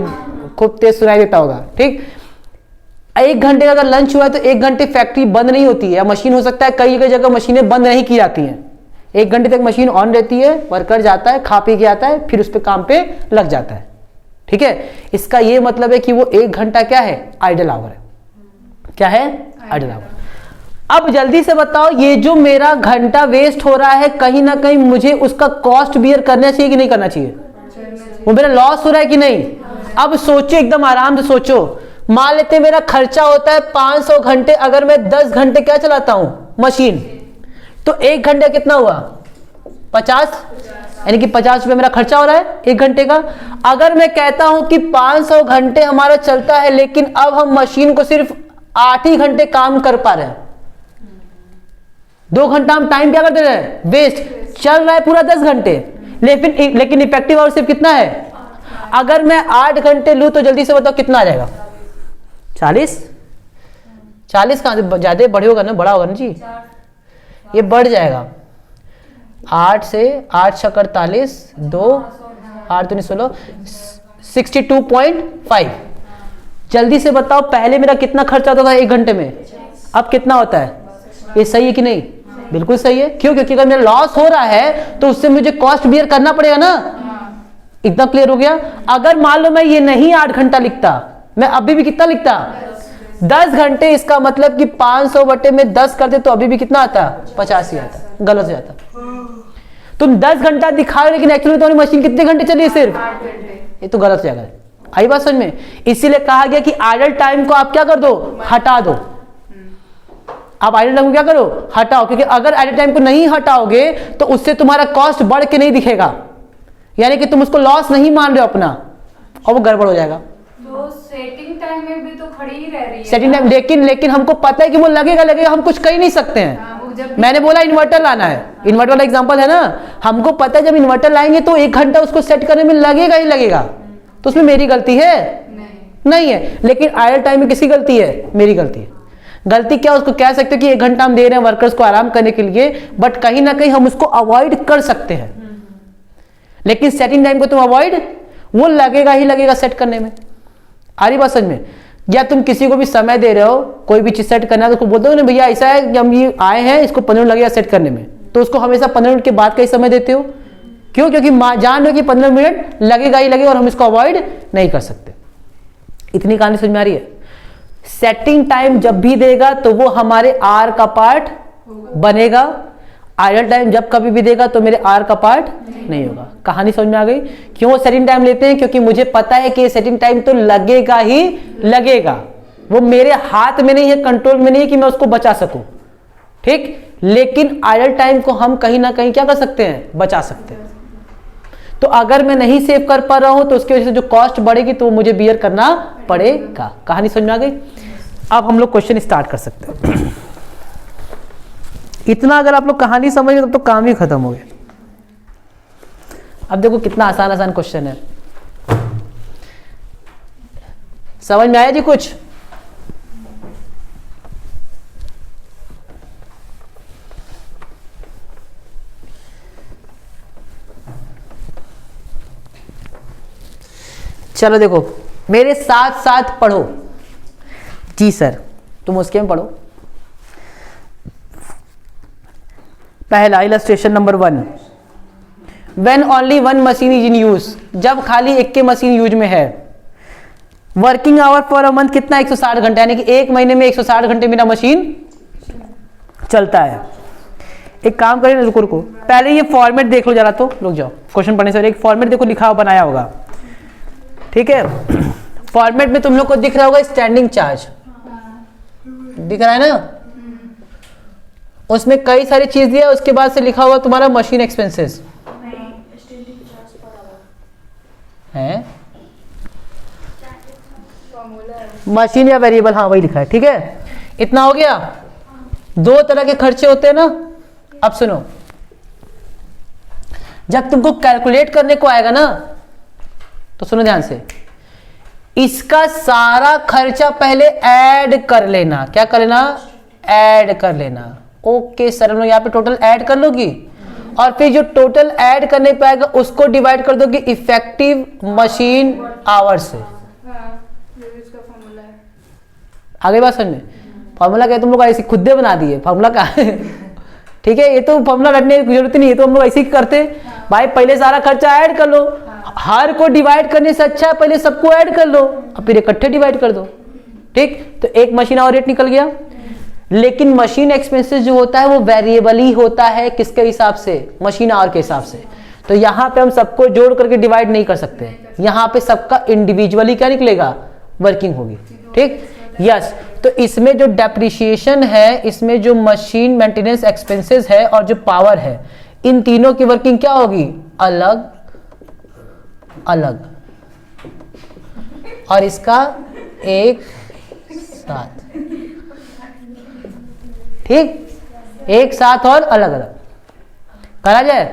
S1: खूब तेज सुनाई देता होगा, ठीक। 1 घंटे का अगर लंच हुआ है तो 1 घंटे फैक्ट्री बंद नहीं होती है। मशीन हो सकता है कई कई जगह मशीनें बंद नहीं की जाती हैं, 1 घंटे तक मशीन ऑन रहती है, वर्कर जाता है, खा पी के आता है, फिर उस पर काम पे लग जाता है, ठीक है। इसका ये मतलब है कि वो 1 घंटा क्या है? आइडल आवर है। क्या है? Idle hour. अब जल्दी से बताओ, ये जो मेरा घंटा वेस्ट हो रहा है, कहीं ना कहीं मुझे उसका कॉस्ट बियर करना चाहिए कि नहीं करना चाहिए? वो मेरा लॉस हो रहा है कि नहीं? अब सोचो, एकदम आराम से सोचो। मान लेते मेरा खर्चा होता है 500 घंटे, अगर मैं 10 घंटे क्या चलाता हूं मशीन, तो 1 घंटे कितना हुआ? 50, यानी कि 50 रुपये मेरा खर्चा हो रहा है 1 घंटे का। अगर मैं कहता हूं कि 500 घंटे हमारा चलता है, लेकिन अब हम मशीन को सिर्फ 8 ही घंटे काम कर पा रहे हैं, 2 घंटा हम टाइम क्या कर दे रहे हैं? वेस्ट। चल रहा है पूरा 10 घंटे, लेकिन इफेक्टिव आवर सिर्फ कितना है? अगर मैं 8 घंटे लूं तो जल्दी से बताओ कितना आ जाएगा? 40। 40 कहां से? ज्यादा बड़े होगा ना, बड़ा होगा ना जी, ये बढ़ जाएगा। 8 से 8 × 48, 2 8 दूनी 16, 62.5। जल्दी से बताओ, पहले मेरा कितना खर्च आता था 1 घंटे में, अब कितना होता है? ये सही है कि नहीं? बिल्कुल सही है। क्यों? क्योंकि अगर मेरा लॉस हो रहा है तो उससे मुझे कॉस्ट बियर करना पड़ेगा ना। एकदम क्लियर हो गया। अगर मान लो मैं ये नहीं 8 घंटा लिखता, मैं अभी भी कितना लिखता? 10 घंटे। इसका मतलब कि 500 बटे में 10 करते तो अभी भी कितना आता? 50 ही आता। गलत हो जाता। तुम 10 घंटा दिखा रहे लेकिन एक्चुअली तुम्हारी मशीन कितने घंटे चली है? सिर्फ
S2: 8 घंटे।
S1: ये तो गलत हो जाएगा। आई बात समझ में? इसीलिए कहा गया कि आइडल टाइम को आप क्या कर दो? हटा दो। आप आइडल टाइम को क्या करो? हटाओ। क्योंकि अगर आइडल टाइम को नहीं हटाओगे तो उससे तुम्हारा कॉस्ट बढ़ के नहीं दिखेगा, यानी कि तुम उसको लॉस नहीं मान रहे हो अपना, और वो गड़बड़ हो जाएगा।
S2: तो सेटिंग टाइम में भी तो खड़ी ही रह रही है।
S1: सेटिंग टाइम, लेकिन हमको पता है कि वो लगेगा, हम कुछ कर ही नहीं सकते हैं।
S2: वो जब
S1: मैंने बोला इन्वर्टर लाना है, इन्वर्टर वाला एग्जांपल है ना। हमको पता है जब इन्वर्टर लाएंगे तो 1 घंटा उसको सेट करने में लगेगा ही लगेगा, तो उसमें मेरी गलती है? नहीं है। लेकिन आइडल टाइम में किसकी गलती है? मेरी गलती है। गलती क्या? उसको कह सकते हो कि 1 घंटा हम दे रहे हैं वर्कर्स को आराम करने के लिए, बट कहीं ना कहीं हम उसको अवॉइड कर सकते हैं। लेकिन सेटिंग टाइम को तुम अवॉइड, वो लगेगा ही लगेगा सेट करने में। आ रही बात समझ में? या तुम किसी को भी समय दे रहे हो, कोई भी चीज सेट करना है तो उसको बोलते हो ना भैया ऐसा है कि हम ये आए हैं, इसको 15 मिनट लगेगा सेट करने में, तो उसको हमेशा 15 मिनट के बाद का ही समय देते हो। क्यों? क्योंकि जान लो कि 15 मिनट लगेगा ही लगेगा और हम इसको अवॉइड नहीं कर सकते। इतनी कहानी समझ में आ रही है? सेटिंग टाइम जब भी देगा तो वो हमारे आर का पार्ट बनेगा। आइडल टाइम जब कभी भी देगा तो मेरे आर का पार्ट नहीं होगा। कहानी समझ में आ गई? क्यों सेटिंग टाइम लेते हैं? क्योंकि मुझे पता है कि ये सेटिंग टाइम तो लगेगा ही लगेगा, वो मेरे हाथ में नहीं है, कंट्रोल में नहीं है कि मैं उसको बचा सकूं। ठीक? लेकिन आइडल टाइम को हम कहीं ना कहीं क्या कर सकते हैं? बचा सकते हैं। तो अगर मैं नहीं सेव कर पा रहा हूं तो उसकी वजह से जो कॉस्ट बढ़ेगी तो मुझे बियर करना पड़ेगा। कहानी समझ में आ गई? अब हम लोग क्वेश्चन स्टार्ट कर सकते हैं। इतना अगर आप लोग कहानी समझ गए तब तो काम ही खत्म हो गया। अब देखो कितना आसान आसान क्वेश्चन है। समझ में आया जी कुछ? चलो देखो मेरे साथ साथ पढ़ो। जी सर, तुम उसके में पढ़ो। पहला illustration number 1, when only 1 machine is in use, जब खाली एक के मशीन यूज में है। Working hour for a month कितना? 160 घंटे, यानी कि 1 महीने में 160 घंटे मेरा मशीन चलता है। एक काम करें, रुको रुको, पहले ये फॉर्मेट देख लो जरा, तो रुक जाओ, क्वेश्चन पढ़ने से एक फॉर्मेट देखो लिखा हुआ बनाया होगा। ठीक है? फॉर्मेट में तुम लोग को दिख रहा होगा स्टैंडिंग चार्ज, दिख रहा है ना? उसमें कई सारी चीज दिया, उसके बाद से लिखा हुआ तुम्हारा मशीन एक्सपेंसेस है, मशीन या वेरिएबल, हाँ वही लिखा है। ठीक है? इतना हो गया। 2 तरह के खर्चे होते हैं ना। अब सुनो, जब तुमको कैलकुलेट करने को आएगा ना तो सुनो ध्यान से, इसका सारा खर्चा पहले ऐड कर लेना। क्या कर लेना? ऐड कर लेना। ओके सर, हम लोग यहाँ पे टोटल ऐड कर लोगी, और फिर जो टोटल ऐड करने पे आएगा उसको डिवाइड कर दोगे इफेक्टिव मशीन आवर से। आगे बात समझ में? फॉर्मूला क्या तुम लोग ऐसे खुद बना दिए? फॉर्मूला का ठीक है, ये तो फॉर्मूला रटने की जरूरत नहीं है, तो हम लोग ऐसे ही करते भाई, पहले सारा खर्चा ऐड कर लो। हर को डिवाइड करने से अच्छा है पहले सबको ऐड कर लो, और फिर इकट्ठे डिवाइड कर दो। ठीक? तो एक मशीन आवर रेट निकल गया। लेकिन मशीन एक्सपेंसेस जो होता है वो वेरिएबल ही होता है। किसके हिसाब से? मशीन आवर के हिसाब से। तो यहाँ पे हम सबको जोड़ करके डिवाइड नहीं कर सकते, यहाँ पे सबका इंडिविजुअली क्या निकलेगा? वर्किंग होगी। ठीक? यस। तो इसमें जो डेप्रिसिएशन है, इसमें जो मशीन मेंटेनेंस एक्सपेंसेस है और जो पावर है, इन तीनों की वर्किंग क्या होगी? अलग अलग, और इसका एक साथ। ठीक? एक साथ और अलग अलग करा जाए।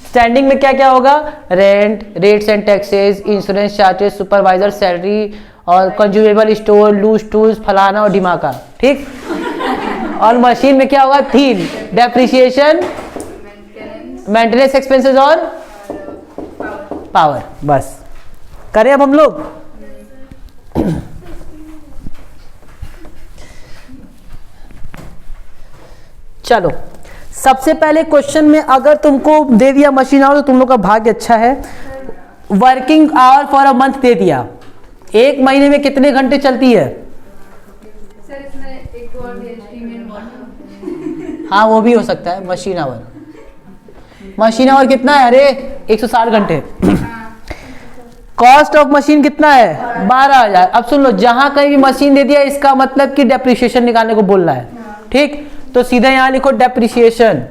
S1: स्टैंडिंग में क्या क्या होगा? Rent, rates and taxes, insurance charges, supervisor salary, और कंज्यूमेबल स्टोर, लूज टूल्स, फलाना और ढिमाका। ठीक? और मशीन में क्या होगा? 3, डेप्रिसिएशन, मेंटेनेंस एक्सपेंसेस और पावर। बस करें अब हम लोग। चलो सबसे पहले क्वेश्चन में अगर तुमको दे दिया मशीन आवर तो तुम लोग का भाग्य अच्छा है। Working hour for a month दे दिया, एक महीने में कितने घंटे चलती है?
S2: सर इसमें एक और भी एस्टीमेट
S1: हाँ वो भी हो सकता है। मशीन आवर, मशीन आवर कितना है? अरे 160 घंटे। कॉस्ट ऑफ मशीन कितना है? 12,000। अब सुन लो, जहां कहीं भी मशीन दे दिया इसका मतलब कि डेप्रिसिएशन निकालने को बोल रहा है, ठीक? तो सीधा यहां लिखो डेप्रिसिएशन।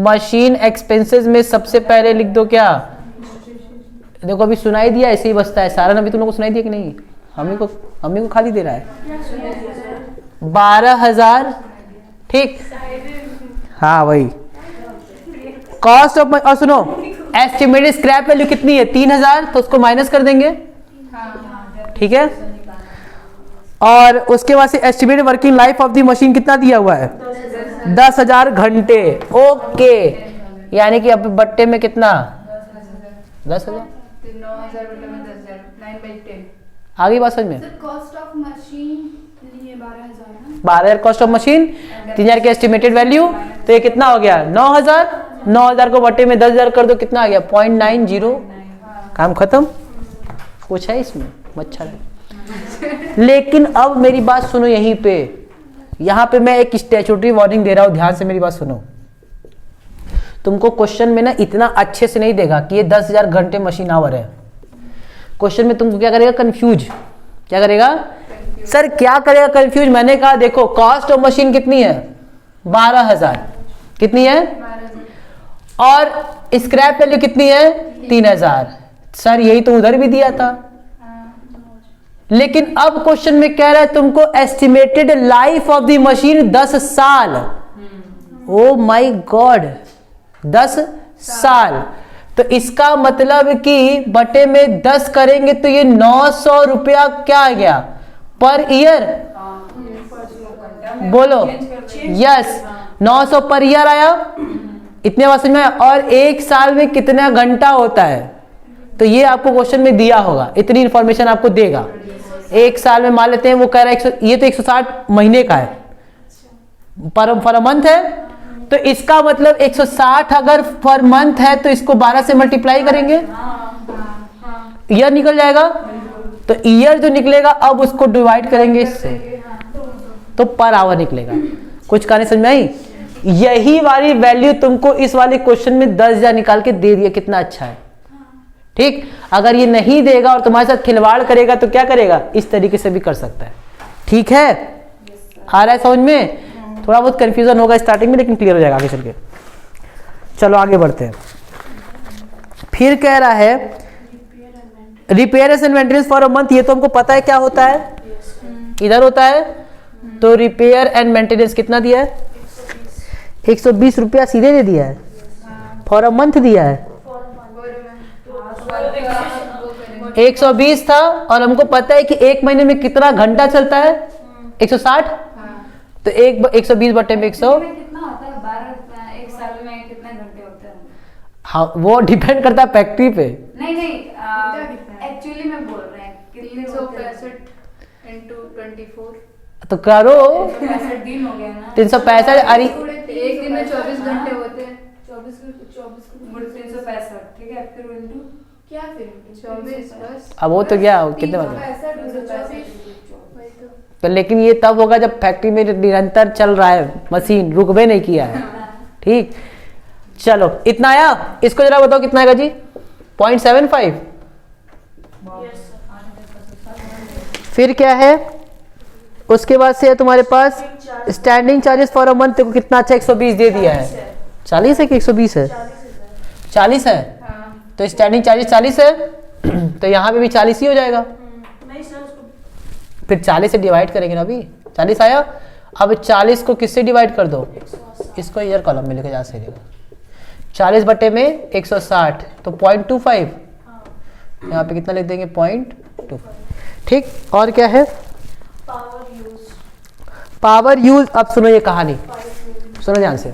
S1: मशीन एक्सपेंसेस में सबसे पहले लिख दो क्या? देखो अभी सुनाई दिया, ऐसे ही बचता है सारा। अभी तुम लोगों को सुनाई दिया कि नहीं? हमें को खाली दे रहा है 12,000, ठीक? हाँ वही कॉस्ट ऑफ। और सुनो, एस्टिमेटेड स्क्रैप वैल्यू कितनी है? 3,000, तो उसको माइनस कर देंगे, ठीक है? और उसके बाद से estimated working life of the machine कितना दिया हुआ है? 10,000 घंटे। ओके, यानी कि अब बट्टे में कितना? 10,000।
S2: 9,000 में 10,000 9/10।
S1: आगे बात समझ में?
S3: कॉस्ट ऑफ मशीन लिए 12,000
S1: 12,000 कॉस्ट ऑफ मशीन, 3,000 की एस्टिमेटेड वैल्यू, तो ये कितना हो गया? 9,000। 9,000 को बट्टे में 10,000 कर दो, कितना आ गया? 0.90। काम खत्म। कुछ है इसमें? मच्छर है। लेकिन अब मेरी बात सुनो, यहीं पे यहाँ पे मैं एक स्टैट्यूटरी वार्निंग दे रहा हूं, ध्यान से मेरी बात सुनो। तुमको क्वेश्चन में ना इतना अच्छे से नहीं देगा कि ये 10,000 घंटे मशीन आवर है। क्वेश्चन में तुमको क्या करेगा? कंफ्यूज। क्या करेगा सर? क्या करेगा कंफ्यूज? मैंने कहा देखो कॉस्ट ऑफ मशीन कितनी है? 12,000। कितनी है? और स्क्रैप वैल्यू कितनी है? 3,000। सर यही तो उधर भी दिया था। लेकिन अब क्वेश्चन में कह रहा है तुमको estimated life of the machine 10 साल। ओ माय गॉड, 10 साल। तो इसका मतलब कि बटे में 10 करेंगे तो ये 900 रुपया क्या आ गया? Per year. बोलो यस, 900 पर ईयर आया। इतने बात समझ में? और एक साल में कितना घंटा होता है? तो ये आपको क्वेश्चन में दिया होगा, इतनी इंफॉर्मेशन आपको देगा। एक साल में मान लेते हैं वो कह रहा है ये तो 160 महीने का है, पर मंथ है, तो इसका मतलब 160 अगर पर मंथ है तो इसको 12 से मल्टीप्लाई करेंगे, ईयर निकल जाएगा। तो ईयर जो निकलेगा अब उसको डिवाइड करेंगे इससे, तो पर आवर निकलेगा। कुछ कहानी समझ में आई? यही वाली वैल्यू तुमको इस वाले क्वेश्चन में 10,000 निकाल के दे दिया, कितना अच्छा है, ठीक? अगर ये नहीं देगा और तुम्हारे साथ खिलवाड़ करेगा तो क्या करेगा? इस तरीके से भी कर सकता है, ठीक है? आ रहा है समझ में? थोड़ा बहुत कंफ्यूजन होगा स्टार्टिंग में, लेकिन क्लियर हो जाएगा आगे चल के। चलो आगे बढ़ते हैं। फिर कह रहा है repairs and maintenance for a month. ये तो हमको पता है क्या होता है, इधर होता है। तो रिपेयर एंड मेंटेनेंस कितना दिया है? 120 रुपया सीधे दे दिया है, फॉर अ मंथ दिया है। 120 था और हमको पता है कि एक महीने में कितना घंटा चलता है? 160। तो 120 बटे में 100
S2: कितना होता है? 12 एक साल में कितने घंटे होते हैं?
S1: हाँ वो डिपेंड करता है फैक्ट्री पे।
S2: नहीं एक्चुअली मैं बोल रहे हैं कितने 365 into 24।
S1: तो करो
S2: 365 दिन हो गया ना।
S1: 365। अरे
S2: एक दिन में 24 घंटे होते हैं। 24 365, ठीक है? फिर इंटू क्या? फिर 24 प्लस
S1: अब वो तो क्या कितने बजे?
S2: 365।
S1: तो लेकिन ये तब होगा जब फैक्ट्री में निरंतर चल रहा है, मशीन रुकवे नहीं किया है, ठीक? चलो इतना आया। इसको जरा बताओ कितना आएगा जी? 0.75। फिर क्या है उसके बाद से? तुम्हारे पास standing charges for a month को कितना अच्छा 120 दे दिया है। 40 है कि 120 है? 40 है। तो स्टैंडिंग चार्जेस 40 है, तो यहाँ पे भी 40 ही हो जाएगा। फिर 40 से डिवाइड करेंगे ना, अभी 40 आया। अब 40 को किससे डिवाइड कर दो? इसको ईयर कॉलम में लेके जा सकेगा। 40 बटे में 160, तो 0.25। यहाँ पे कितना लिख देंगे? 0.25, ठीक? और क्या है? Power use. अब सुनो ये कहानी, सुनो ध्यान से।